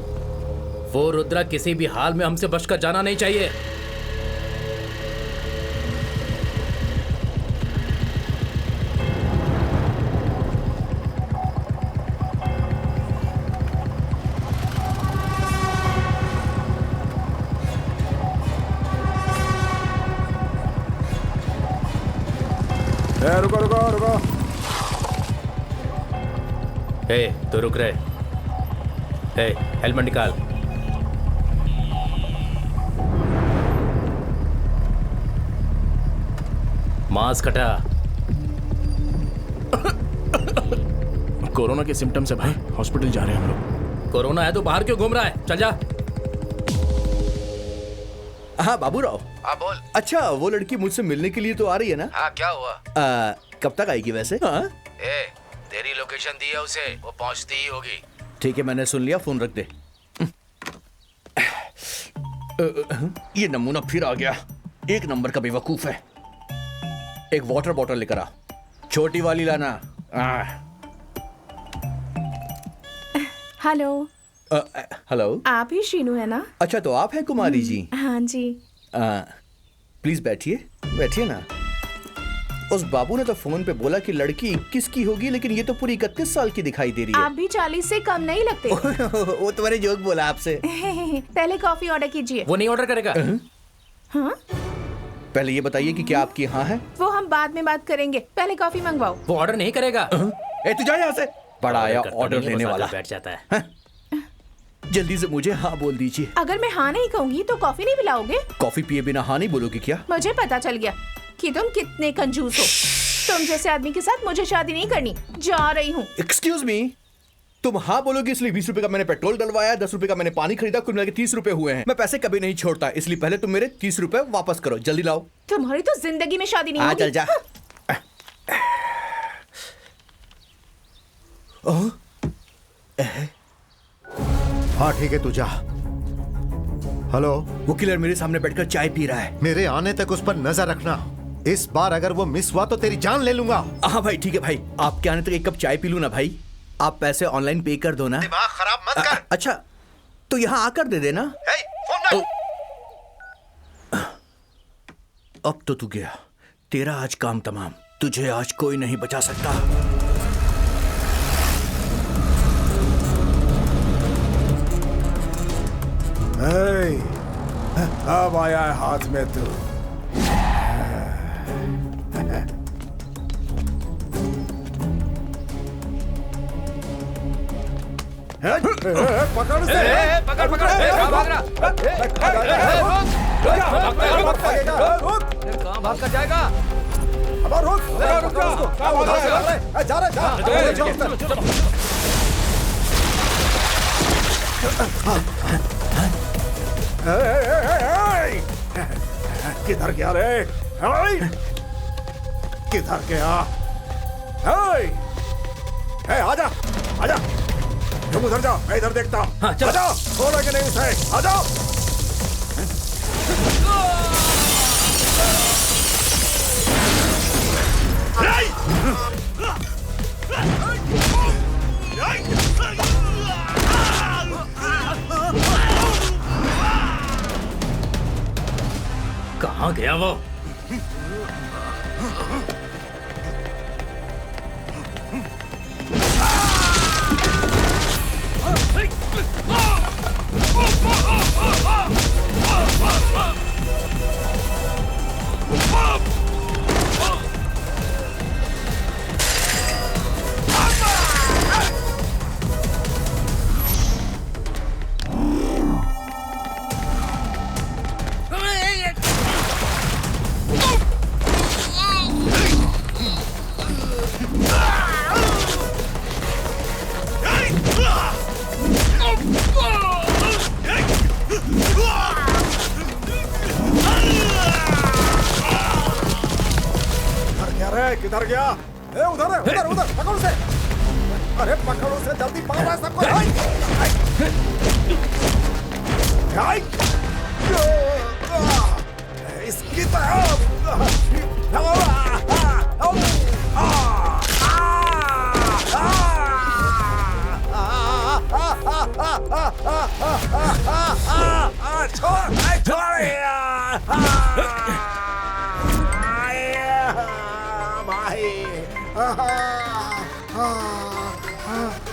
वो रुद्रा किसी भी हाल में हमसे बचकर जाना नहीं चाहिए। रुको रुको रुको। तो रुक रहे। हेलमेट निकाल। मास्क हटा। कोरोना के सिम्टम्स है भाई, हॉस्पिटल जा रहे हैं हम लोग। कोरोना है तो बाहर क्यों घूम रहा है? चल जा। हाँ बाबूराव। हाँ बोल। अच्छा वो लड़की मुझसे मिलने के लिए तो आ रही है ना? हाँ क्या हुआ? कब तक आएगी वैसे? हाँ? तेरी लोकेशन दी है उसे, वो पहुंचती ही होगी। ठीक है मैंने सुन लिया, फोन रख दे। ये नमूना फिर आ गया, एक नंबर का बेवकूफ है। एक वाटर बॉटल लेकर आ, छोटी वाली लाना। हेलो। हेलो। आप ही शीनू है ना? अच्छा, तो आप हैं कुमारी जी? हाँ जी। प्लीज बैठिए, बैठिए ना। उस बाबू ने तो फोन पे बोला कि लड़की 21 की होगी, लेकिन ये तो पूरी 31 साल की दिखाई दे रही है। आप भी 40 से कम नहीं लगते। वो तुम्हारे जोक बोला आपसे। पहले कॉफी ऑर्डर कीजिए। वो नहीं ऑर्डर करेगा। हाँ? पहले ये बताइए कि क्या आपकी हाँ है? वो हम बाद में बात करेंगे, पहले कॉफी मंगवाओ। वो ऑर्डर नहीं करेगा। ए तू जा यहाँ से। बड़ा आया ऑर्डर लेने वाला। बैठ जाता है। जल्दी से मुझे हाँ बोल दीजिए। अगर मैं हाँ नहीं कहूँगी तो कॉफी नहीं पिलाओगे? कॉफी पिए बिना हाँ नहीं बोलोगे क्या? मुझे पता चल गया कि तुम कितने कंजूस हो। तुम जैसे आदमी के साथ मुझे शादी नहीं करनी। जा रही हूँ। एक्सक्यूज मी, तुम हाँ बोलोगे इसलिए 20 रुपए का मैंने पेट्रोल डलवाया, 10 रुपए का मैंने पानी खरीदा, कुल मिलाकर 30 रुपए हुए हैं। मैं पैसे कभी नहीं छोड़ता, इसलिए पहले तुम मेरे 30 रुपए वापस करो। जल्दी लाओ। तुम्हारी तो जिंदगी में शादी नहीं होगी। चल जा। हाँ ठीक है, तू जा। हेलो। वो किलर मेरे सामने बैठकर चाय पी रहा है। मेरे आने तक उस पर नजर रखना। इस बार अगर वो मिस हुआ तो तेरी जान ले लूंगा। हाँ भाई ठीक है भाई, आपके आने तक एक कप चाय पी लूं ना भाई। आप पैसे ऑनलाइन पे कर दो ना। दिमाग खराब मत कर। अच्छा, तो यहाँ आकर दे देना। फोन अब तो तू गया, तेरा आज काम तमाम। तुझे आज कोई नहीं बचा सकता। अब आया है हाथ में तू। पकड़ से। पकड़ पकड़। कहाँ भाग रहा? कहाँ भाग कर जाएगा? अब रुक जा किधर गया रे? किधर गया? आजा आजा, तुम उधर जाओ, मैं इधर देखता हूँ। हाँ, चलो। आजाओ, खोलोगे नहीं उसे। आ जाओ। कहाँ गया वो? किधर गया? उधर है, उधर उधर, पकड़ उसे। अरे पकड़ उसे, जल्दी पकड़ रहा है सबको। इसकी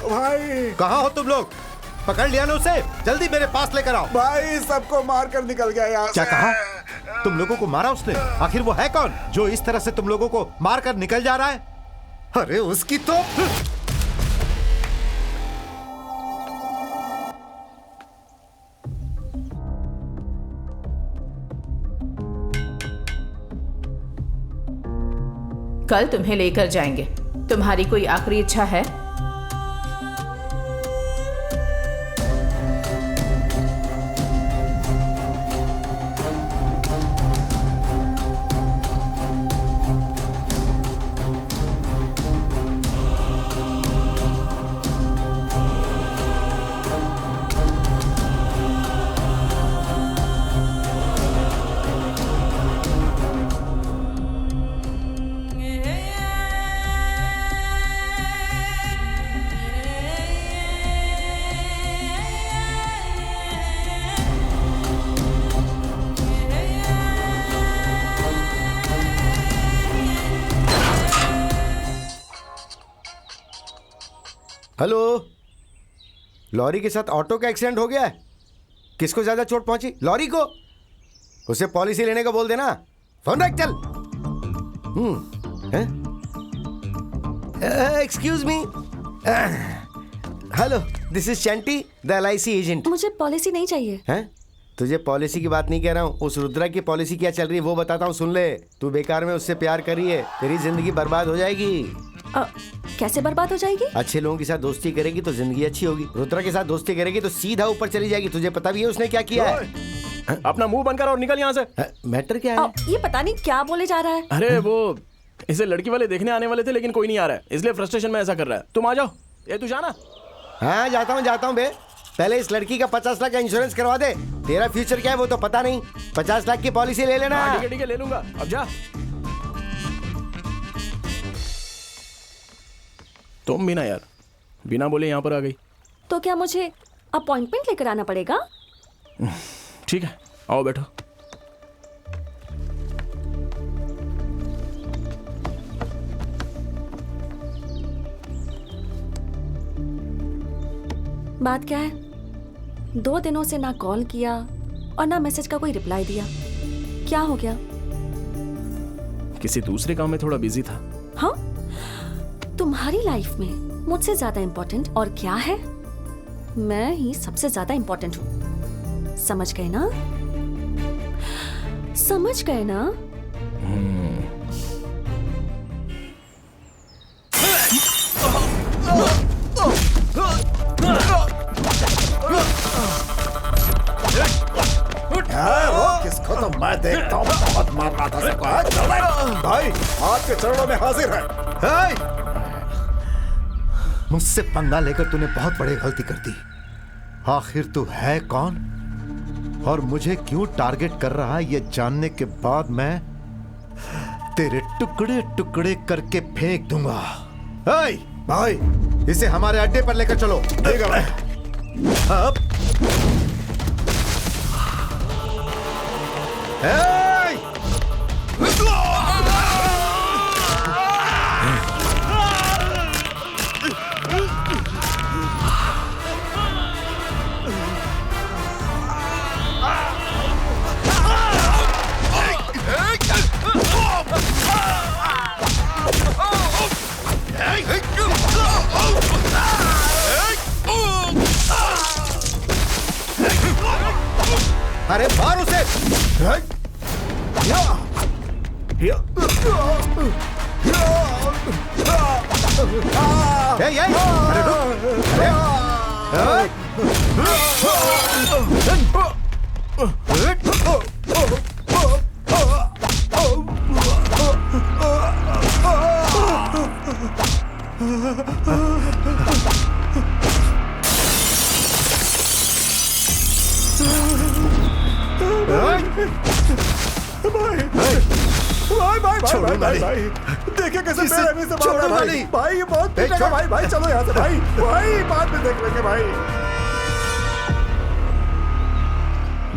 भाई कहाँ हो तुम लोग? पकड़ लिया ना उसे, जल्दी मेरे पास लेकर आओ। भाई सबको मार कर निकल गया यहाँ क्या से। कहा? तुम लोगों को मारा उसने? आखिर वो है कौन जो इस तरह से तुम लोगों को मार कर निकल जा रहा है? अरे उसकी तो कल तुम्हें लेकर जाएंगे। तुम्हारी कोई आखिरी इच्छा है? हेलो, लॉरी के साथ ऑटो का एक्सीडेंट हो गया है। किसको ज्यादा चोट पहुंची? लॉरी को? उसे पॉलिसी लेने को बोल देना। फोन रख, चल। Excuse me, hello, this is Chanti, the LIC agent. मुझे पॉलिसी नहीं चाहिए। हैं? तुझे पॉलिसी की बात नहीं कह रहा हूँ, उस रुद्रा की पॉलिसी क्या चल रही है वो बताता हूँ, सुन ले। तू बेकार में उससे प्यार कर रही है, तेरी जिंदगी बर्बाद हो जाएगी। कैसे बर्बाद हो जाएगी? अच्छे लोगों के साथ दोस्ती करेगी तो जिंदगी अच्छी होगी, रुद्रा के साथ दोस्ती करेगी तो सीधा ऊपर चली जाएगी। तुझे पता भी है उसने क्या किया है? अपना मुंह बंद कर और निकल यहाँ से। मैटर क्या है? ये पता नहीं क्या बोले जा रहा है। अरे वो इसे लड़की वाले देखने आने वाले थे लेकिन कोई नहीं आ रहा है, इसलिए फ्रस्ट्रेशन में ऐसा कर रहा है। तुम आ जाओ। ये तू जाना। हाँ जाता हूँ बे। पहले इस लड़की का 50 लाख का इंश्योरेंस करवा दे। तेरा फ्यूचर क्या है वो तो पता नहीं। 50 लाख की पॉलिसी ले लेना। ठीक है ले लूंगा। अब जा। तुम भी ना यार, बिना बोले यहाँ पर आ गई। तो क्या मुझे अपॉइंटमेंट लेकर आना पड़ेगा? ठीक है, आओ बैठो। बात क्या है? 2 दिनों से ना कॉल किया और ना मैसेज का कोई रिप्लाई दिया। क्या हो गया? किसी दूसरे काम में थोड़ा बिजी था। हाँ? तुम्हारी लाइफ में मुझसे ज्यादा इम्पोर्टेंट और क्या है? मैं ही सबसे ज्यादा इम्पोर्टेंट हूँ। समझ गए ना? समझ गए ना? किसको तो मैं देखता हूँ बहुत मार रहा था सबको। भाई आपके चरणों में हाजिर है। मुझसे पंगा लेकर तूने बहुत बड़ी गलती कर दी। आखिर तू है कौन और मुझे क्यों टारगेट कर रहा है ये जानने के बाद मैं तेरे टुकड़े टुकड़े करके फेंक दूंगा। भाई इसे हमारे अड्डे पर लेकर चलो। ठीक है भाई। अब अरे मार उसे। भाई देखिए कैसे बेरहमी से मार रहा है भाई। ये बहुत पीटेगा भाई। चलो यहाँ से भाई बाद में देख लेंगे भाई।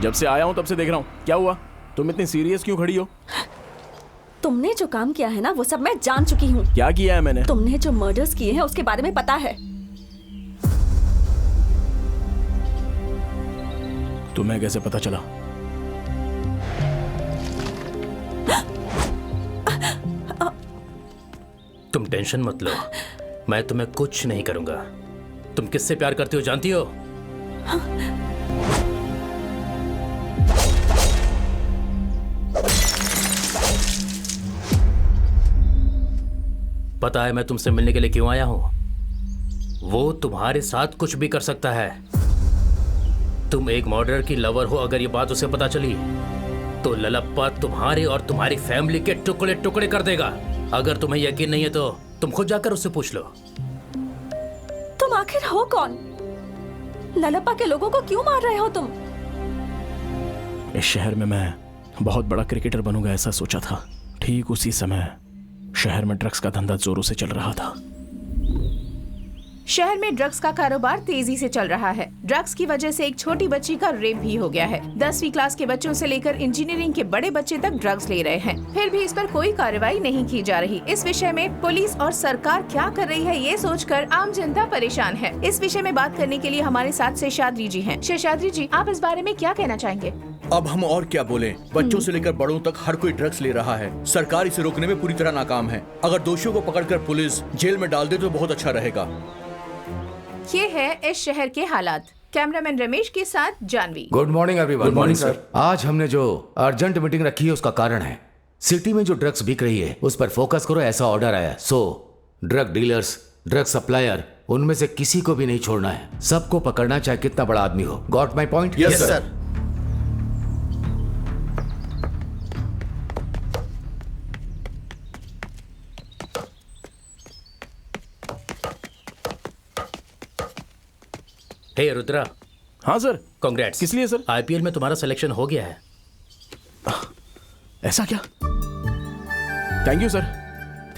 जब से आया हूँ तब से देख रहा हूँ। क्या हुआ? तुम इतनी सीरियस क्यों खड़ी हो? तुमने जो काम किया है ना वो सब मैं जान चुकी हूँ। क्या किया है मैंने? तुमने जो मर्डर्स किए हैं उसके बारे में पता है। तुम्हें कैसे पता चला? तुम टेंशन मत लो, मैं तुम्हें कुछ नहीं करूंगा। तुम किससे प्यार करती हो जानती हो? पता है मैं तुमसे मिलने के लिए क्यों आया हूं? वो तुम्हारे साथ कुछ भी कर सकता है। तुम एक मर्डरर की लवर हो, अगर ये बात उसे पता चली तो ललप्पा तुम्हारे और तुम्हारी फैमिली के टुकड़े टुकड़े कर देगा। अगर तुम्हें यकीन नहीं है तो तुम खुद जाकर उससे पूछ लो। तुम आखिर हो कौन? ललप्पा के लोगों को क्यों मार रहे हो तुम? इस शहर में मैं बहुत बड़ा क्रिकेटर बनूंगा ऐसा सोचा था। ठीक उसी समय शहर में ड्रग्स का धंधा जोरों से चल रहा था। शहर में ड्रग्स का कारोबार तेजी से चल रहा है। ड्रग्स की वजह से एक छोटी बच्ची का रेप भी हो गया है। 10वीं क्लास के बच्चों से लेकर इंजीनियरिंग के बड़े बच्चे तक ड्रग्स ले रहे हैं, फिर भी इस पर कोई कार्रवाई नहीं की जा रही। इस विषय में पुलिस और सरकार क्या कर रही है, ये सोचकर आम जनता परेशान है। इस विषय में बात करने के लिए हमारे साथ शेषाद्री जी हैं। शेषाद्री जी, आप इस बारे में क्या कहना चाहेंगे? अब हम और क्या बोलें? बच्चों से लेकर बड़ों तक हर कोई ड्रग्स ले रहा है। सरकार इसे रोकने में पूरी तरह नाकाम है। अगर दोषियों को पकड़कर पुलिस जेल में डाल दे तो बहुत अच्छा रहेगा। ये है इस शहर के हालात। कैमरामैन रमेश के साथ Janhvi. Good morning everyone. Good morning sir. आज हमने जो अर्जेंट मीटिंग रखी है उसका कारण है सिटी में जो ड्रग्स बिक रही है उस पर फोकस करो, ऐसा ऑर्डर आया। So drug dealers, drug supplier, उनमें से किसी को भी नहीं छोड़ना है। सबको पकड़ना, चाहे कितना बड़ा आदमी हो। Got my point? Yes sir. Hey Rudra. हाँ सर। कांग्रेट्स। किस लिए सर? आईपीएल में तुम्हारा सिलेक्शन हो गया है। ऐसा क्या? Thank you sir,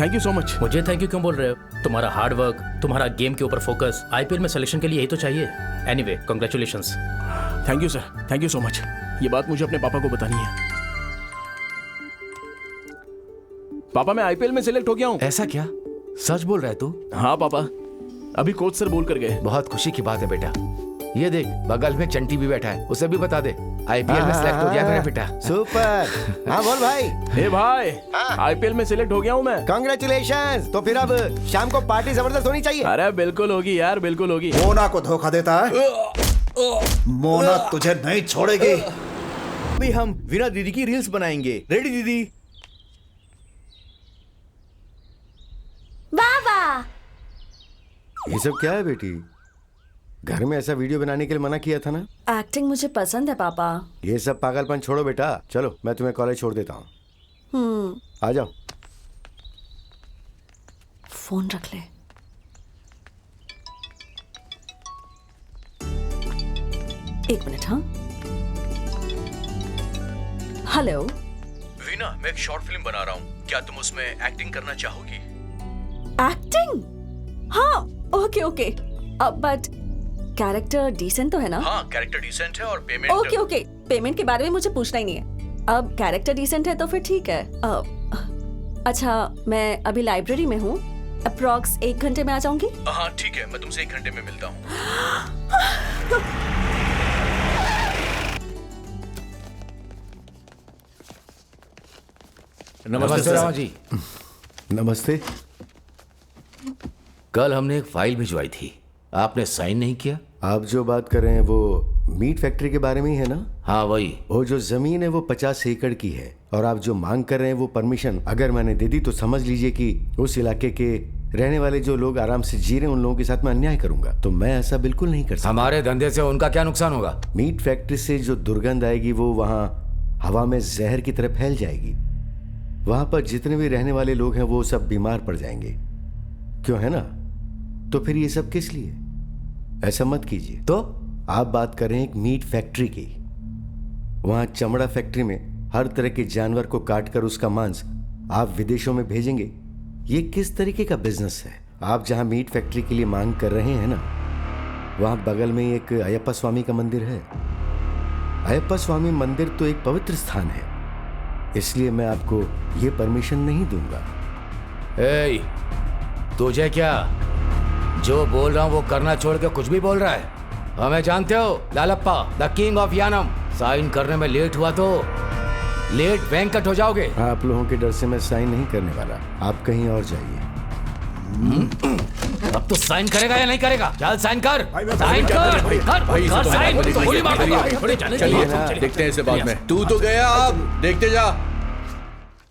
thank you so much. मुझे थैंक यू क्यों बोल रहे हो? तुम्हारा हार्ड वर्क, तुम्हारा गेम के ऊपर फोकस, आईपीएल में सिलेक्शन के लिए यही तो चाहिए। Anyway, congratulations. Thank you sir, thank you so much. ये बात मुझे अपने पापा को बतानी है। पापा, मैं आईपीएल में सिलेक्ट हो गया हूँ। ऐसा क्या? सच बोल रहा है तू? हाँ पापा, अभी कोच सर बोल कर गए। बहुत खुशी की बात है बेटा। ये देख, बगल में चंटी भी बैठा है, उसे भी बता दे आईपीएल में सिलेक्ट हो गया मेरा बेटा। सुपर। हाँ बोल भाई। हे भाई, आईपीएल में सिलेक्ट हो गया हूँ मैं। कांग्रेचुलेशंस। तो फिर अब शाम को पार्टी जबरदस्त होनी चाहिए। अरे बिल्कुल होगी यार, बिल्कुल होगी। मोना को धोखा देता है, मोना तुझे नहीं छोड़ेगी। अभी हम वीना दीदी की रील्स बनाएंगे। रेडी दीदी? वाह, ये सब क्या है बेटी? घर में ऐसा वीडियो बनाने के लिए मना किया था ना? एक्टिंग मुझे पसंद है पापा। ये सब पागलपन छोड़ो बेटा, चलो मैं तुम्हें कॉलेज छोड़ देता हूँ। आ जाओ। फोन रख ले। एक मिनट। हाँ, हेलो। वीना, मैं एक शॉर्ट फिल्म बना रहा हूँ, क्या तुम उसमें एक्टिंग करना चाहोगी? एक्टिंग? हाँ, okay okay. But character decent तो है ना? हाँ, कैरेक्टर डिसेंट है और पेमेंट। ओके ओके, पेमेंट के बारे में मुझे पूछना ही नहीं है। अब कैरेक्टर डिसेंट है तो फिर ठीक है। अच्छा, मैं अभी लाइब्रेरी में हूँ, अप्रॉक्स 1 घंटे में आ जाऊंगी। हाँ ठीक है, मैं तुमसे 1 घंटे में मिलता हूँ। नमस्ते रामा जी। नमस्ते। कल हमने एक फाइल भिजवाई थी, आपने साइन नहीं किया। आप जो बात कर रहे हैं वो मीट फैक्ट्री के बारे में ही है ना? हाँ वही। वो जो जमीन है वो 50 एकड़ की है, और आप जो मांग कर रहे हैं वो परमिशन अगर मैंने दे दी तो समझ लीजिए कि उस इलाके के रहने वाले जो लोग आराम से जी रहे हैं उन लोगों के साथ मैं अन्याय करूंगा। तो मैं ऐसा बिल्कुल नहीं कर सकता। हमारे धंधे से उनका क्या नुकसान होगा? मीट फैक्ट्री से जो दुर्गंध आएगी वो वहाँ हवा में जहर की तरह फैल जाएगी। वहां पर जितने भी रहने वाले लोग हैं वो सब बीमार पड़ जाएंगे, क्यों है ना? तो फिर ये सब किस लिए? ऐसा मत कीजिए। तो आप बात कर रहे हैं एक मीट फैक्ट्री की। वहां चमड़ा फैक्ट्री में हर तरह के जानवर को काटकर उसका मांस आप विदेशों में भेजेंगे। ये किस तरीके का बिजनेस है? आप जहां मीट फैक्ट्री के लिए मांग कर रहे हैं ना, वहां बगल में एक अयप्पा स्वामी का मंदिर है। अयप्पा स्वामी मंदिर तो एक पवित्र स्थान है, इसलिए मैं आपको ये परमिशन नहीं दूंगा। ए, तुझे क्या जो बोल रहा हूं वो करना छोड़ के कुछ भी बोल रहा है? हमें जानते हो, Lalappa, the king of Yanam. Sign करने में लेट हुआ तो लेट वेंकट हो जाओगे। आप लोगों के डर से मैं साइन नहीं करने वाला, आप कहीं और जाइए। अब तो साइन करेगा या नहीं करेगा? चल साइन कर, साइन कर साइन। चलिए देखते हैं इसे बाद में। तू तो गया, अब देखते जा।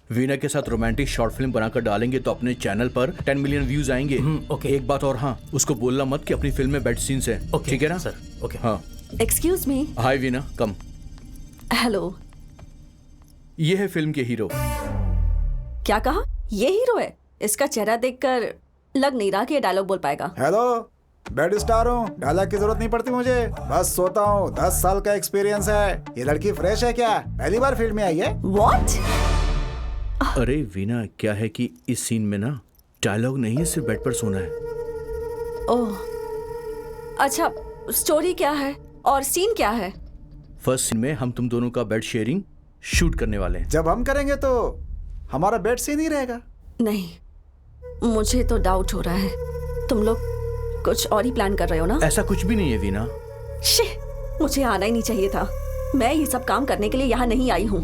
वीना के साथ रोमांटिक शॉर्ट फिल्म बनाकर डालेंगे तो अपने चैनल पर 10 मिलियन व्यूज आएंगे। ओके। एक बात और, हाँ, उसको बोलना मत कि अपनी फिल्म में बेड सीन्स है। ठीक है ना सर? ओके। हाँ। Excuse me. Hi Veena, come. Hello. ये है फिल्म के हीरो। क्या कहा? ये हीरो है? इसका चेहरा देखकर लग नहीं रहा कि ये डायलॉग बोल पाएगा। हेलो, बेड स्टार हूँ, डायलॉग की जरूरत नहीं पड़ती मुझे, बस सोता हूँ। 10 साल का एक्सपीरियंस है। ये लड़की फ्रेश है क्या? पहली बार फील्ड में आई है? What? अरे वीना, क्या है कि इस सीन में ना डायलॉग नहीं है, सिर्फ बेड पर सोना है। ओह, अच्छा, स्टोरी क्या है और सीन क्या है? फर्स्ट सीन में हम तुम दोनों का बेड शेयरिंग शूट करने वाले हैं। जब हम करेंगे तो हमारा बेड सीन ही रहेगा। नहीं, मुझे तो डाउट हो रहा है। तुम लोग कुछ और ही प्लान कर रहे हो ना? ऐसा कुछ भी नहीं है वीना। मुझे आना ही नहीं चाहिए था। मैं ये सब काम करने के लिए यहाँ नहीं आई हूँ।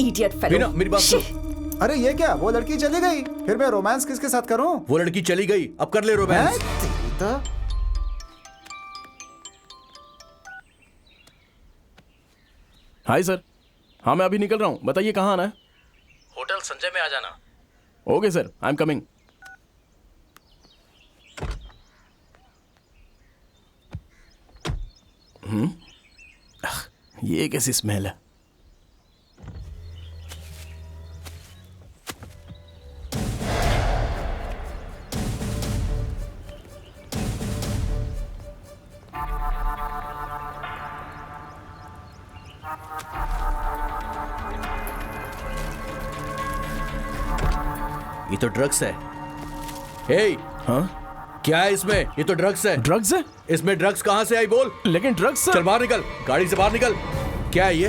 Idiot fellow. वीना, मेरी बात सुन। अरे ये क्या, वो लड़की चली गई, फिर मैं रोमांस किसके साथ करूं? वो लड़की चली गई, अब कर ले रोमांस। हाय सर, हाँ मैं अभी निकल रहा हूँ, बताइए कहाँ आना है? होटल संजय में आ जाना। Okay sir, I am coming. ये कैसी स्मेल है? ये तो ड्रग्स है। हे, हाँ क्या है इसमें? ये तो ड्रग्स है। ड्रग्स है? इसमें ड्रग्स कहाँ से आई बोल? लेकिन ड्रग्स सर। चल बाहर निकल, गाड़ी से बाहर निकल। क्या है ये?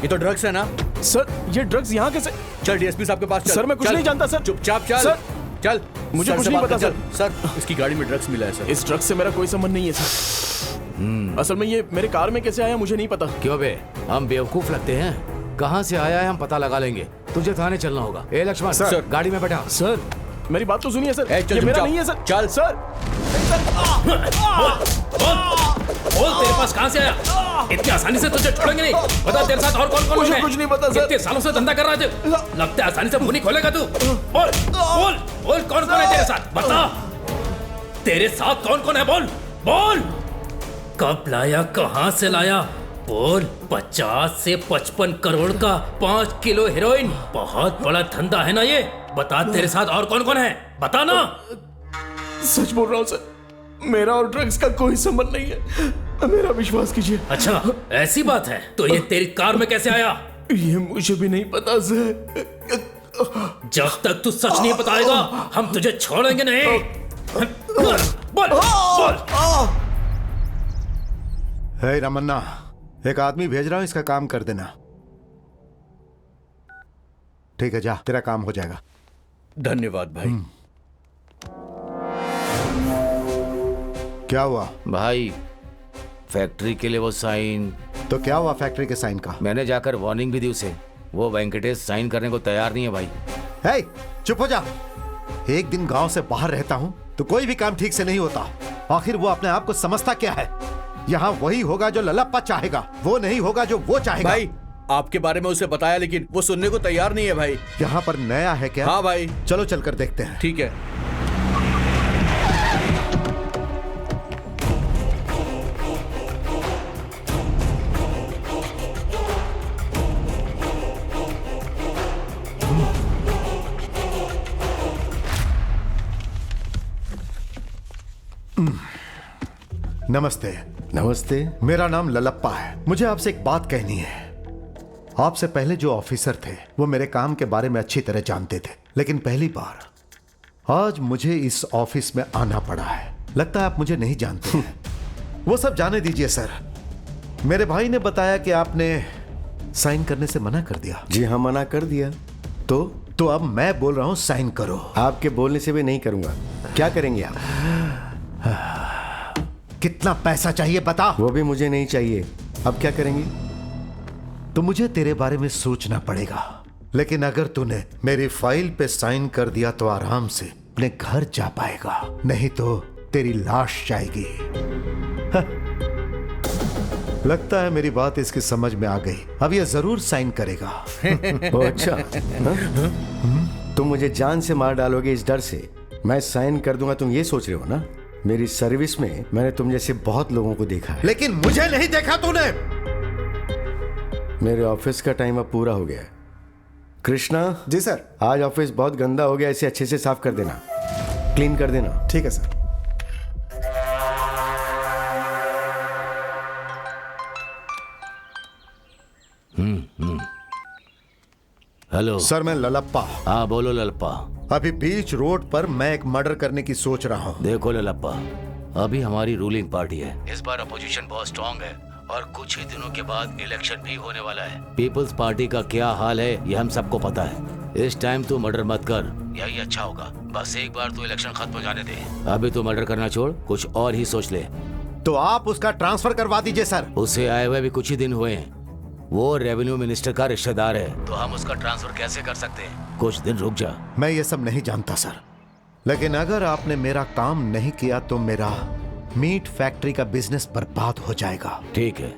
ये तो ड्रग्स है ना? सर ये ड्रग्स यहाँ कैसे? चल डीएसपी साहब के पास चल। सर मैं कुछ चल। नहीं जानता सर। चुपचाप चल। सर, चल, मुझे सर कुछ से नहीं बात पता कर। सर, इसकी गाड़ी में ड्रग्स मिला है सर। इस ड्रग्स से मेरा कोई संबंध नहीं है सर। असल में ये मेरे कार में कैसे आया मुझे नहीं पता। क्यों बे, हम बेवकूफ लगते हैं? कहाँ से आया है हम पता लगा लेंगे। तुझे थाने चलना होगा। ए लक्ष्मण सर, गाड़ी में बैठा। सर मेरी बात तो सुनिए सर। चल, ये मेरा चुपचाप। नहीं है सर। चल सर। बोल तेरे पास कहाँ से आया? इतनी आसानी से तुझे छोड़ेंगे नहीं। बता तेरे साथ और कौन कौन मुझे है? कुछ नहीं पता सर। कितने सालों से धंधा कर रहा है तू? लगता है आसानी से मुंह नहीं खोलेगा तू। बोल बोल बोल, कौन कौन है तेरे साथ? बता, तेरे साथ कौन कौन है? बोल बोल, कब लाया, कहाँ से लाया? बोल। 50 से 55 करोड़ का 5 किलो हेरोइन, बहुत बड़ा धंधा है ना ये। बता तेरे साथ और कौन कौन है, बता ना। सच बोल रहा हूँ सर, मेरा और ड्रग्स का कोई संबंध नहीं है। मेरा विश्वास कीजिए। अच्छा ऐसी बात है, तो ये तेरी कार में कैसे आया? ये मुझे भी नहीं पता सर। जब तक तू सच नहीं बताएगा हम तुझे छोड़ेंगे नहीं। बोल बोल। हे रमन्ना, एक आदमी भेज रहा हूं, इसका काम कर देना। ठीक है, जा, तेरा काम हो जाएगा। धन्यवाद भाई। क्या हुआ भाई? फैक्ट्री के लिए वो साइन। तो क्या हुआ फैक्ट्री के साइन का? मैंने जाकर वार्निंग भी दी उसे। वो वेंकटेश साइन करने को तैयार नहीं है भाई। हे, चुप हो जा। एक दिन गांव से बाहर रहता हूं तो कोई भी काम ठीक से नहीं होता। आखिर वो अपने आप को समझता क्या है? यहाँ वही होगा जो ललप्पा चाहेगा, वो नहीं होगा जो वो चाहेगा। भाई आपके बारे में उसे बताया लेकिन वो सुनने को तैयार नहीं है भाई। यहाँ पर नया है क्या? हाँ भाई। चलो चलकर देखते हैं। ठीक है। नमस्ते। नमस्ते। मेरा नाम ललप्पा है। मुझे आपसे एक बात कहनी है। आपसे पहले जो ऑफिसर थे वो मेरे काम के बारे में अच्छी तरह जानते थे, लेकिन पहली बार आज मुझे इस ऑफिस में आना पड़ा है। लगता है आप मुझे नहीं जानते हैं। वो सब जाने दीजिए सर। मेरे भाई ने बताया कि आपने साइन करने से मना कर दिया। जी हाँ, मना कर दिया। तो अब मैं बोल रहा हूं साइन करो। आपके बोलने से भी नहीं करूंगा। क्या करेंगे आप? कितना पैसा चाहिए बता। वो भी मुझे नहीं चाहिए। अब क्या करेंगे? तो मुझे तेरे बारे में सोचना पड़ेगा, लेकिन अगर तूने मेरी फाइल पे साइन कर दिया तो आराम से अपने घर जा पाएगा, नहीं तो तेरी लाश जाएगी। लगता है मेरी बात इसकी समझ में आ गई। अब ये जरूर साइन करेगा। ओ अच्छा, तुम मुझे जान से मार डालोगे इस डर से मैं साइन कर दूंगा, तुम ये सोच रहे हो ना? मेरी सर्विस में मैंने तुम जैसे बहुत लोगों को देखा है, लेकिन मुझे नहीं देखा तूने। मेरे ऑफिस का टाइम अब पूरा हो गया है। कृष्णा। जी सर। आज ऑफिस बहुत गंदा हो गया, इसे अच्छे से साफ कर देना, क्लीन कर देना। ठीक है सर। हेलो सर, मैं ललप्पा। हाँ बोलो ललप्पा। अभी बीच रोड पर मैं एक मर्डर करने की सोच रहा हूँ। देखो ललप्पा, अभी हमारी रूलिंग पार्टी है, इस बार अपोजिशन बहुत स्ट्रांग है और कुछ ही दिनों के बाद इलेक्शन भी होने वाला है। पीपल्स पार्टी का क्या हाल है ये हम सबको पता है। इस टाइम तू मर्डर मत कर, यही अच्छा होगा। बस एक बार तू इलेक्शन खत्म हो जाने दे। अभी तू मर्डर करना छोड़, कुछ और ही सोच ले। तो आप उसका ट्रांसफर करवा दीजिए सर। उसे आए हुए भी कुछ ही दिन हुए हैं। वो रेवेन्यू मिनिस्टर का रिश्तेदार है, तो हम उसका ट्रांसफर कैसे कर सकते हैं? कुछ दिन रुक जा। मैं ये सब नहीं जानता सर, लेकिन अगर आपने मेरा काम नहीं किया तो मेरा मीट फैक्ट्री का बिजनेस बर्बाद हो जाएगा। ठीक है,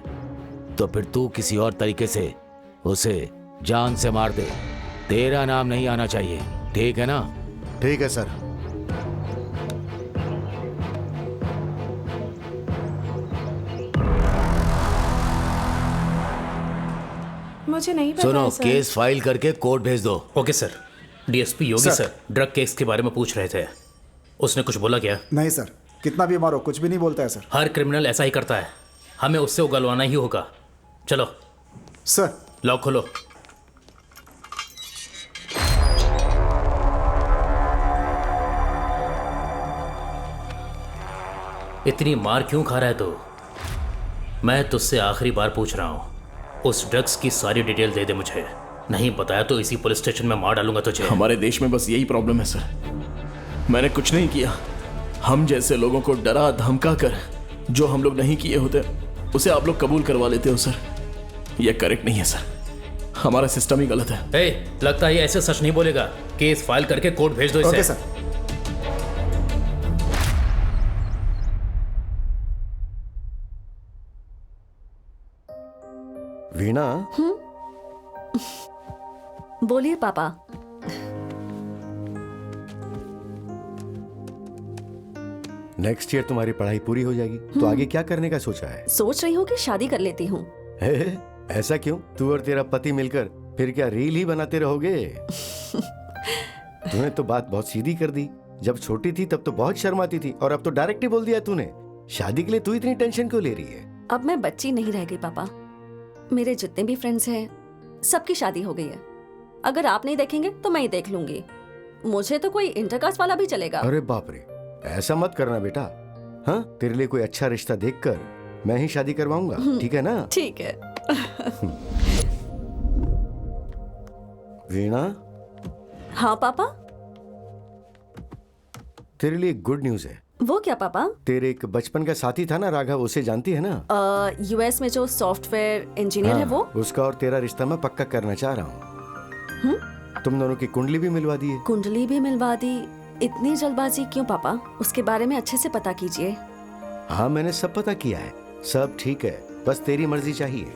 तो फिर तू किसी और तरीके से उसे जान से मार दे। तेरा नाम नहीं आना चाहिए, ठीक है ना? ठीक है सर। मुझे नहीं पता सुनो, है, सर। केस फाइल करके कोर्ट भेज दो। Okay sir. डीएसपी योगी सर ड्रग केस के बारे में पूछ रहे थे, उसने कुछ बोला क्या? नहीं सर, कितना भी मारो कुछ भी नहीं बोलता है सर। हर क्रिमिनल ऐसा ही करता है, हमें उससे उगलवाना ही होगा। चलो सर। लॉक खोलो। इतनी मार क्यों खा रहा है तू? मैं तुझसे आखिरी बार पूछ रहा हूँ, उस ड्रग्स की सारी डिटेल दे दे मुझे। नहीं बताया तो इसी पुलिस स्टेशन में मार डालूंगा तुझे। हमारे देश में बस यही प्रॉब्लम है सर, मैंने कुछ नहीं किया। हम जैसे लोगों को डरा धमका कर जो हम लोग नहीं किए होते उसे आप लोग कबूल करवा लेते हो सर। ये करेक्ट नहीं है सर, हमारा सिस्टम ही गलत है। लगता है ये ऐसे सच नहीं बोलेगा। केस फाइल करके कोर्ट भेज दो इसे। Okay sir. वीणा। बोलिए पापा। नेक्स्ट ईयर तुम्हारी पढ़ाई पूरी हो जाएगी, तो आगे क्या करने का सोचा है? सोच रही हूँ कि शादी कर लेती हूँ। ऐसा क्यों? तू और तेरा पति मिलकर फिर क्या रील ही बनाते रहोगे? तूने तो बात बहुत सीधी कर दी। जब छोटी थी तब तो बहुत शर्माती थी, और अब तो डायरेक्ट ही बोल दिया तूने। शादी के लिए तू इतनी टेंशन क्यों ले रही है? अब मैं बच्ची नहीं रह गई पापा। मेरे जितने भी फ्रेंड्स हैं सबकी शादी हो गई है। अगर आप नहीं देखेंगे तो मैं ही देख लूंगी। मुझे तो कोई इंटरकास्ट वाला भी चलेगा। अरे बाप रे, ऐसा मत करना बेटा। हाँ, तेरे लिए कोई अच्छा रिश्ता देखकर मैं ही शादी करवाऊंगा, ठीक है ना? ठीक है। वीणा। हाँ पापा। तेरे लिए गुड न्यूज है। वो क्या पापा? तेरे एक बचपन का साथी था ना, राघव, उसे जानती है ना? यूएस में जो सॉफ्टवेयर इंजीनियर है वो। उसका और तेरा रिश्ता मैं पक्का करना चाह रहा हूँ। तुम दोनों की कुंडली भी मिलवा दी है। कुंडली भी मिलवा दी? इतनी जल्दबाजी क्यों पापा? उसके बारे में अच्छे से पता कीजिए। हाँ, मैंने सब पता किया है, सब ठीक है, बस तेरी मर्जी चाहिए।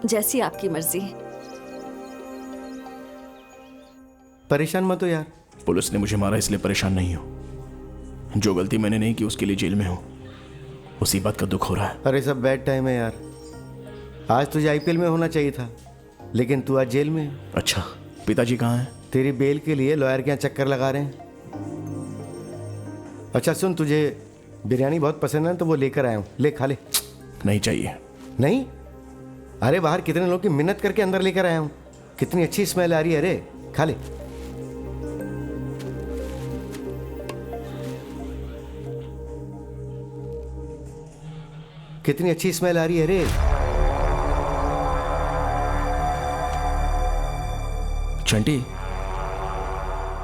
जैसी आपकी मर्जी। परेशान मत हो यार। पुलिस ने मुझे मारा इसलिए परेशान नहीं हो। जो गलती मैंने नहीं की उसके लिए जेल में हूँ, उसी बात का दुख हो रहा है। अरे सब बैड टाइम है यार। आज तुझे आईपीएल में होना चाहिए था, लेकिन तू आज जेल में है। अच्छा, पिताजी कहाँ हैं? तेरी बेल के लिए लॉयर के यहाँ चक्कर लगा रहे हैं। अच्छा सुन, तुझे बिरयानी बहुत पसंद है तो वो लेकर आया हूँ, ले खा ले। नहीं चाहिए। नहीं? अरे बाहर कितने लोगों की मिन्नत करके अंदर लेकर आया हूँ। कितनी अच्छी स्मेल आ रही है, अरे खा ले। कितनी अच्छी स्मेल आ रही है रे। चंटी,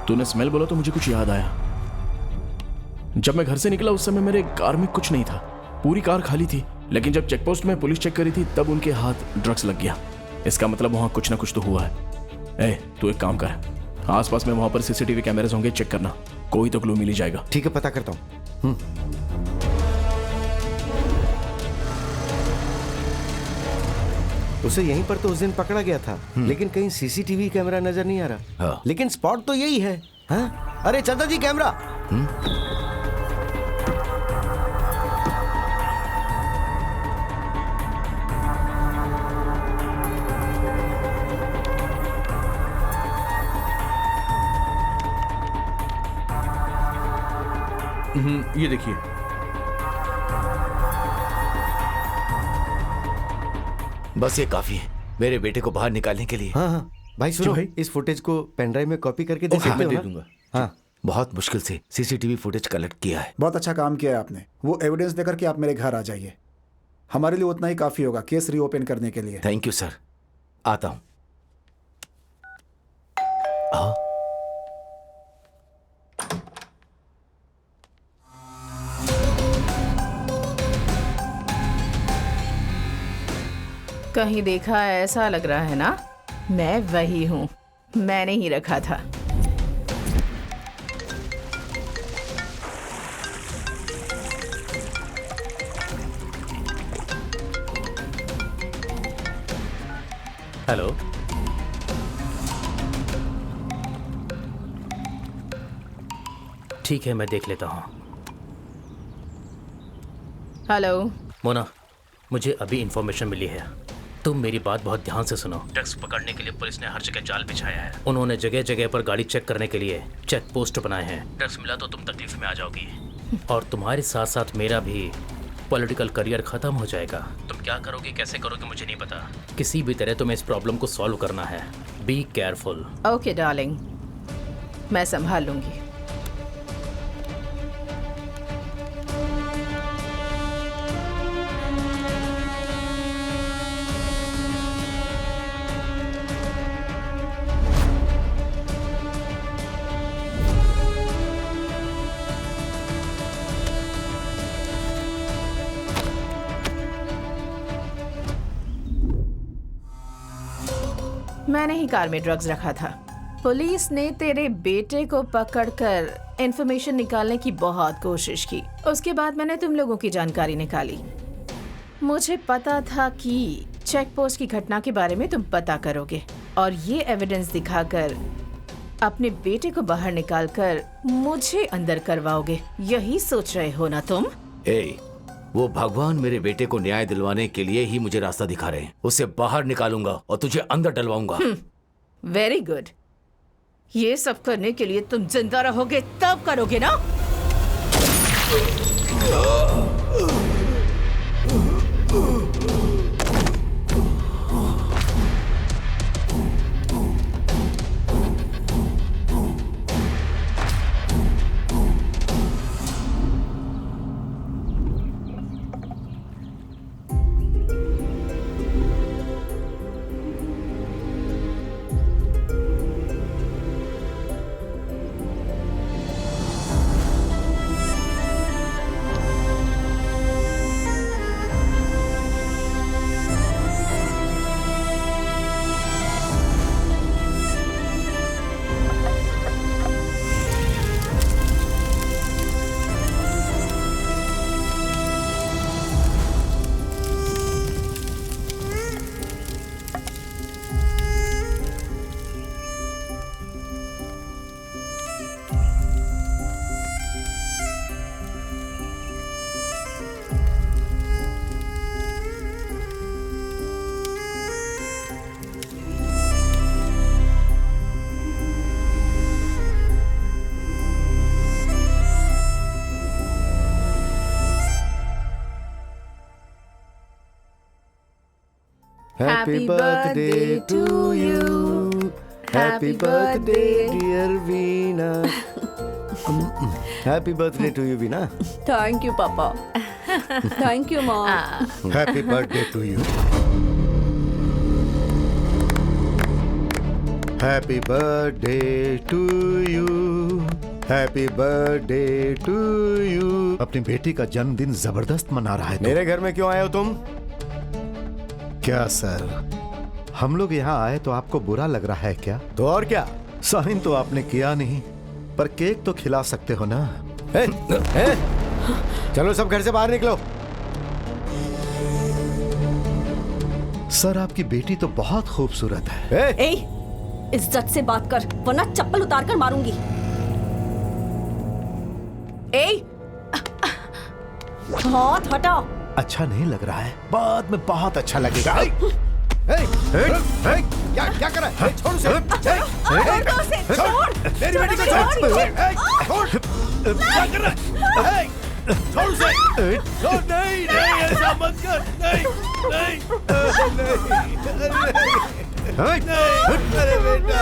तूने स्मेल बोला तो मुझे कुछ याद आया। जब मैं घर से निकला उस समय मेरे कार में कुछ नहीं था, पूरी कार खाली थी। लेकिन जब चेकपोस्ट में पुलिस चेक करी थी तब उनके हाथ ड्रग्स लग गया। इसका मतलब वहां कुछ ना कुछ तो हुआ है। तू एक काम कर, आसपास में वहां पर सीसीटीवी कैमरास होंगे, चेक करना, कोई तो क्लू मिल ही जाएगा। ठीक है, पता करता हूँ। उसे यहीं पर तो उस दिन पकड़ा गया था, लेकिन कहीं सीसीटीवी कैमरा नजर नहीं आ रहा। हाँ। लेकिन स्पॉट तो यही है। हाँ? अरे चंदा जी, कैमरा। ये देखिए। बस ये काफी है मेरे बेटे को बाहर निकालने के लिए। हाँ हाँ भाई, सुनो भाई, इस फुटेज को पेन ड्राइव में कॉपी करके दे सकते हो? मैं दे दूंगा। हाँ, बहुत मुश्किल से सीसीटीवी फुटेज कलेक्ट किया है। बहुत अच्छा काम किया है आपने। वो एविडेंस देकर के आप मेरे घर आ जाइए, हमारे लिए उतना ही काफी होगा केस रीओपन करने के लिए। थैंक यू सर, आता हूं। कहीं देखा है, ऐसा लग रहा है ना? मैं वही हूँ, मैंने ही रखा था। हेलो, ठीक है, मैं देख लेता हूँ। हेलो मोना, मुझे अभी इंफॉर्मेशन मिली है, तुम मेरी बात बहुत ध्यान से सुनो। ड्रग्स पकड़ने के लिए पुलिस ने हर जगह जाल बिछाया है। उन्होंने जगह जगह पर गाड़ी चेक करने के लिए चेक पोस्ट बनाए हैं। ड्रग्स मिला तो तुम तकलीफ में आ जाओगी, और तुम्हारे साथ साथ मेरा भी पॉलिटिकल करियर खत्म हो जाएगा। तुम क्या करोगे, कैसे करोगे, मुझे नहीं पता। किसी भी तरह तुम्हें इस प्रॉब्लम को सॉल्व करना है। Be careful. ओके डार्लिंग, मैं संभाल लूंगी। मैंने ही कार में ड्रग्स रखा था। पुलिस ने तेरे बेटे को पकड़कर इंफॉर्मेशन निकालने की बहुत कोशिश की। उसके बाद मैंने तुम लोगों की जानकारी निकाली। मुझे पता था कि चेक पोस्ट की घटना के बारे में तुम पता करोगे और ये एविडेंस दिखाकर अपने बेटे को बाहर निकालकर मुझे अंदर करवाओगे। यही सोच रहे हो ना तुम? वो भगवान मेरे बेटे को न्याय दिलवाने के लिए ही मुझे रास्ता दिखा रहे हैं। उसे बाहर निकालूंगा और तुझे अंदर डलवाऊंगा। Very good. ये सब करने के लिए तुम जिंदा रहोगे तब करोगे ना? Happy birthday to you. Happy birthday, dear Veena. Happy birthday to you, Veena. Thank you पापा। Thank you mom. Happy birthday to you. Happy birthday to you. Happy birthday to you. अपनी बेटी का जन्मदिन जबरदस्त मना रहा है तू। मेरे घर में क्यों आए हो तुम? क्या सर, हम लोग यहाँ आए तो आपको बुरा लग रहा है क्या? तो और क्या? साइन तो आपने किया नहीं, पर केक तो खिला सकते हो ना। चलो सब घर से बाहर निकलो। सर, आपकी बेटी तो बहुत खूबसूरत है। इज्जत से बात कर वरना चप्पल उतार कर मारूंगी। हाथ हटाओ। अच्छा नहीं लग रहा है, बाद में बहुत अच्छा लगेगा। क्या कर रहा है? छोड़ उसे। छोड़ मेरी बेटी को छोड़। क्या कर रहा है? छोड़ उसे। छोड़। नहीं ऐसा मत कर। नहीं अरे बेटा।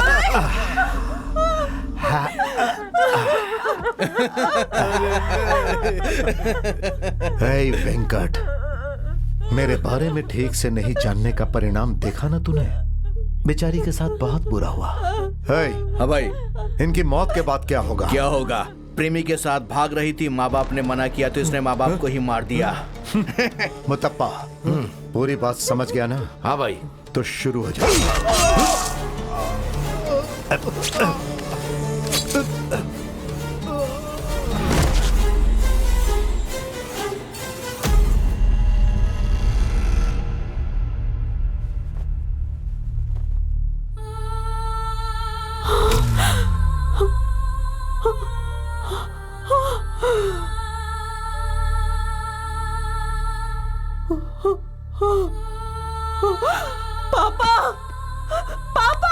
हे वेंकट, मेरे बारे में ठीक से नहीं जानने का परिणाम देखा ना तूने? बेचारी के साथ बहुत बुरा हुआ। हाँ भाई, इनकी मौत के बाद क्या होगा? क्या होगा? प्रेमी के साथ भाग रही थी, माँ बाप ने मना किया तो इसने माँ बाप को ही मार दिया। मुतप्पा, पूरी बात समझ गया ना? हाँ भाई। तो शुरू हो जाए। पापा, पापा।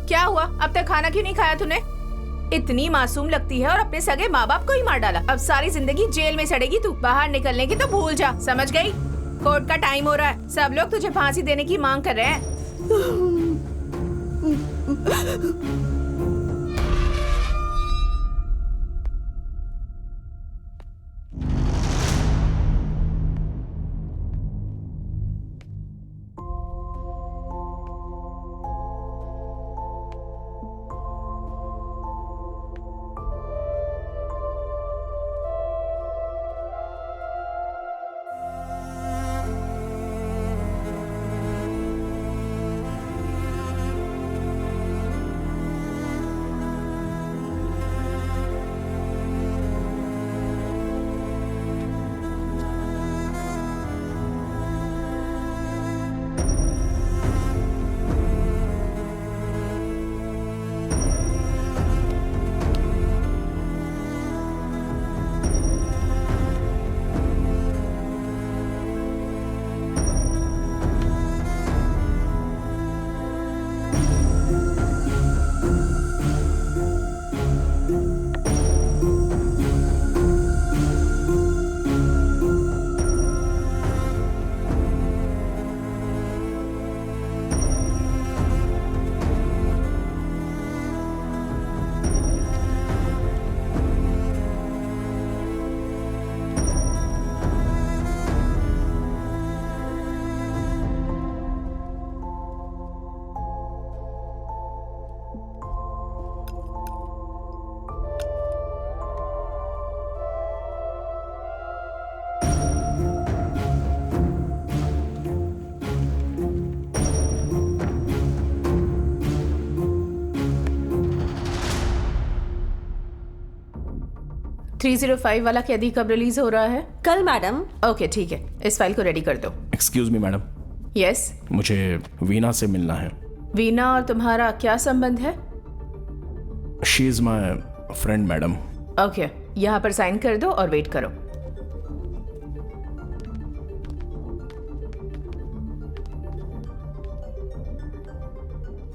क्या हुआ? अब तक खाना क्यों नहीं खाया तूने? इतनी मासूम लगती है और अपने सगे माँ बाप को ही मार डाला। अब सारी जिंदगी जेल में सड़ेगी तू। बाहर निकलने की तो भूल जा, समझ गई? कोर्ट का टाइम हो रहा है, सब लोग तुझे फांसी देने की मांग कर रहे हैं। $305 वाला कैदी कब रिलीज हो रहा है? कल मैडम। ओके ठीक है, इस फाइल को रेडी कर दो। Excuse me madam. यस। मुझे वीना से मिलना है। वीना और तुम्हारा क्या संबंध है? She is my friend madam. Okay, यहाँ पर साइन कर दो और वेट करो।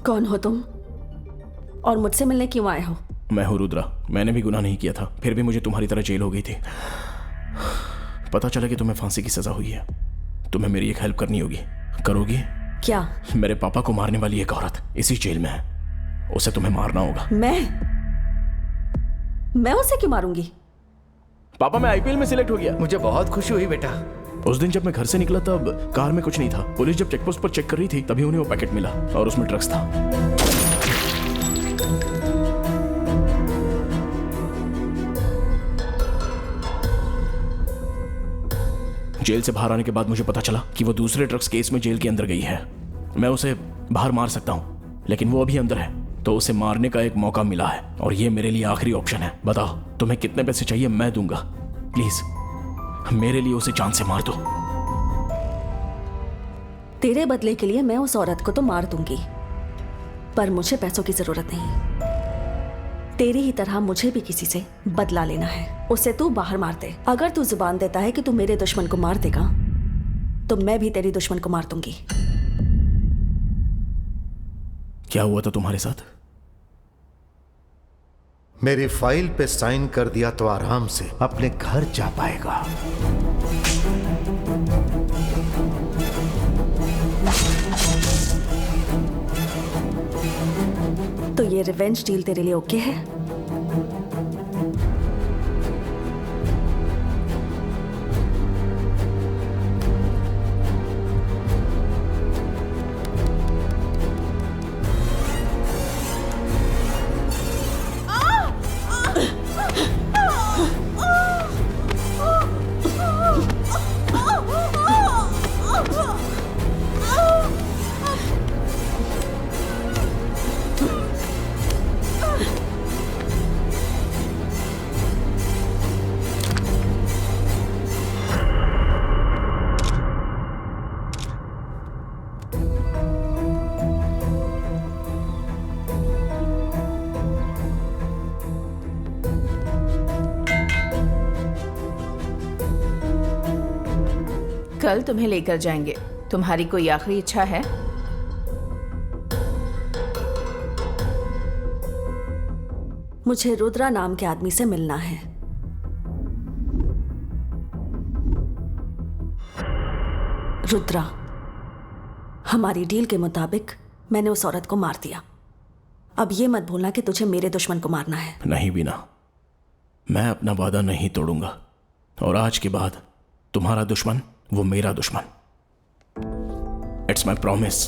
कौन हो तुम और मुझसे मिलने क्यों आए हो? मैं हूँ रुद्रा। मैंने भी गुनाह नहीं किया था, फिर भी मुझे तुम्हारी तरह जेल हो गई थी। पता चला कि तुम्हें फांसी की सजा हुई है। तुम्हें मेरी एक हेल्प करनी होगी। करोगी? क्या? मेरे पापा को मारने वाली एक औरत इसी जेल में है, उसे तुम्हें मारना होगा। मैं उसे क्यों मारूंगी? पापा, मैं आईपीएल में सिलेक्ट हो गया। मुझे बहुत खुशी हुई बेटा। उस दिन जब मैं घर से निकला तब कार में कुछ नहीं था। पुलिस जब चेकपोस्ट पर चेक कर रही थी तभी उन्हें वो पैकेट मिला और उसमें ड्रग्स था। जेल से बाहर आने के बाद मुझे पता चला कि वो दूसरे ड्रग्स केस में जेल के अंदर गई है। मैं उसे बाहर मार सकता हूँ, लेकिन वो अभी अंदर है, तो उसे मारने का एक मौका मिला है और ये मेरे लिए आखिरी ऑप्शन है। बताओ तुम्हें कितने पैसे चाहिए, मैं दूंगा। प्लीज मेरे लिए उसे जान से मार दो। तेरे बदले के लिए मैं उस औरत को तो मार दूंगी, पर मुझे पैसों की जरूरत नहीं। तेरी ही तरह मुझे भी किसी से बदला लेना है। उसे तू बाहर मार दे। अगर तू जुबान देता है कि तू मेरे दुश्मन को मार देगा, तो मैं भी तेरी दुश्मन को मार दूंगी। क्या हुआ था तुम्हारे साथ? मेरी फाइल पे साइन कर दिया तो आराम से अपने घर जा पाएगा। तो ये रिवेंज डील तेरे लिए ओके है? कल तुम्हें लेकर जाएंगे। तुम्हारी कोई आखिरी इच्छा है? मुझे रुद्रा नाम के आदमी से मिलना है। रुद्रा, हमारी डील के मुताबिक मैंने उस औरत को मार दिया। अब ये मत भूलना कि तुझे मेरे दुश्मन को मारना है। नहीं बीना, मैं अपना वादा नहीं तोड़ूंगा और आज के बाद तुम्हारा दुश्मन वो मेरा दुश्मन। It's my promise.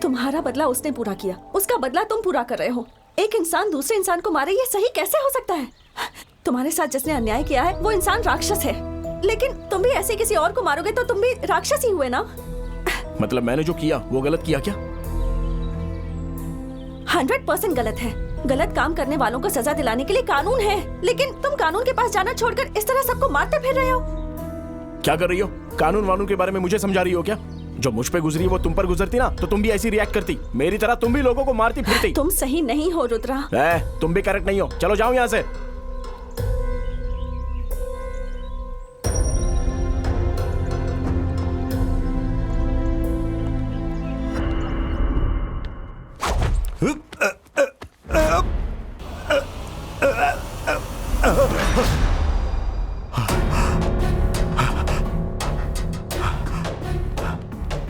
तुम्हारा बदला उसने पूरा किया, उसका बदला तुम पूरा कर रहे हो। एक इंसान दूसरे इंसान को मारे, ये सही कैसे हो सकता है? तुम्हारे साथ जिसने अन्याय किया है वो इंसान राक्षस है, लेकिन तुम भी ऐसे किसी और को मारोगे तो तुम भी राक्षस ही हुए ना। मतलब मैंने जो किया वो गलत किया क्या? 100% गलत है। गलत काम करने वालों को सजा दिलाने के लिए कानून है, लेकिन तुम कानून के पास जाना छोड़कर इस तरह सबको मारते फिर रहे हो। क्या कर रही हो? कानून वानून के बारे में मुझे समझा रही हो क्या? जो मुझ पे गुजरी वो तुम पर गुजरती ना तो तुम भी ऐसी रिएक्ट करती, मेरी तरह तुम भी लोगों को मारती फिरती। तुम सही नहीं हो रुद्रा। तुम भी करेक्ट नहीं हो। चलो जाओ यहाँ से।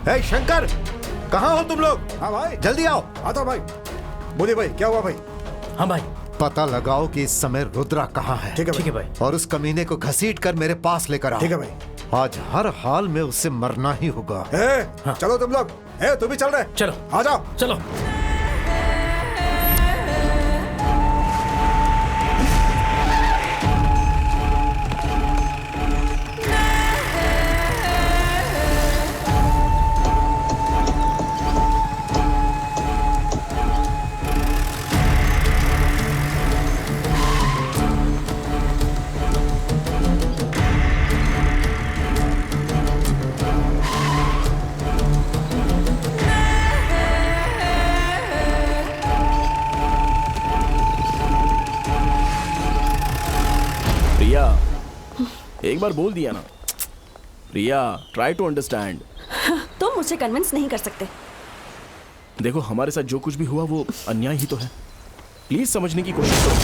हे शंकर, कहाँ हो तुम लोग? हाँ भाई, जल्दी आओ। आता भाई। बोलिए भाई, क्या हुआ भाई? हाँ भाई। पता लगाओ कि इस समय रुद्रा कहाँ है। ठीक है भाई। और उस कमीने को घसीट कर मेरे पास लेकर आओ। ठीक है भाई। आज हर हाल में उससे मरना ही होगा। हाँ। चलो तुम लोग, तुम भी चल रहे? चलो आ जाओ। चलो। एक बार बोल दिया ना। प्रिया, ट्राई टू अंडरस्टैंड। तुम मुझे कन्विंस नहीं कर सकते। देखो, हमारे साथ जो कुछ भी हुआ वो अन्याय ही तो है। प्लीज समझने की कोशिश करो।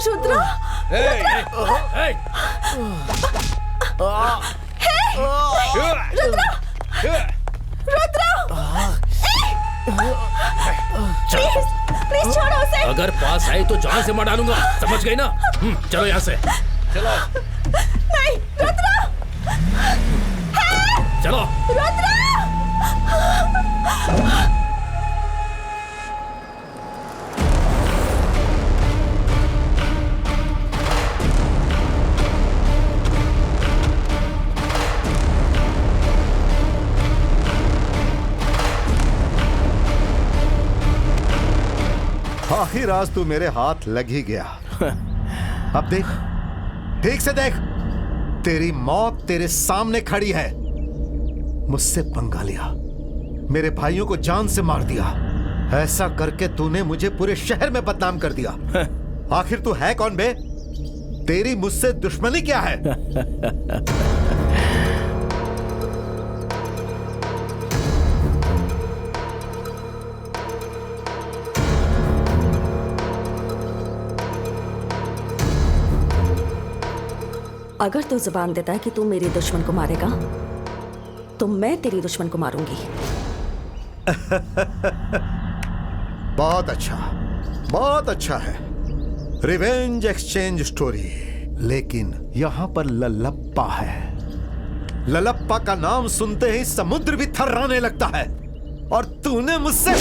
रुद्रा, रुद्रा, प्लीज छोड़ो उसे। अगर पास आई तो जान से मार डालूंगा, समझ गई ना? चलो यहाँ से। चलो। नहीं, रुद्रा। चलो। रुद्रा। आखिर आज तू मेरे हाथ लग ही गया। अब देख, ठीक से देख, तेरी मौत तेरे सामने खड़ी है। मुझसे पंगा लिया, मेरे भाइयों को जान से मार दिया। ऐसा करके तूने मुझे पूरे शहर में बदनाम कर दिया। आखिर तू है कौन बे? तेरी मुझसे दुश्मनी क्या है? अगर तू जुबान देता है कि तू मेरे दुश्मन को मारेगा तो मैं तेरी दुश्मन को मारूंगी। बहुत अच्छा, बहुत अच्छा है। Revenge exchange story. लेकिन यहां पर ललप्पा है। ललप्पा का नाम सुनते ही समुद्र भी थर्राने लगता है। और तूने मुझसे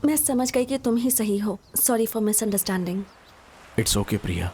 मैं समझ गई कि तुम ही सही हो। Sorry for misunderstanding. It's okay Priya.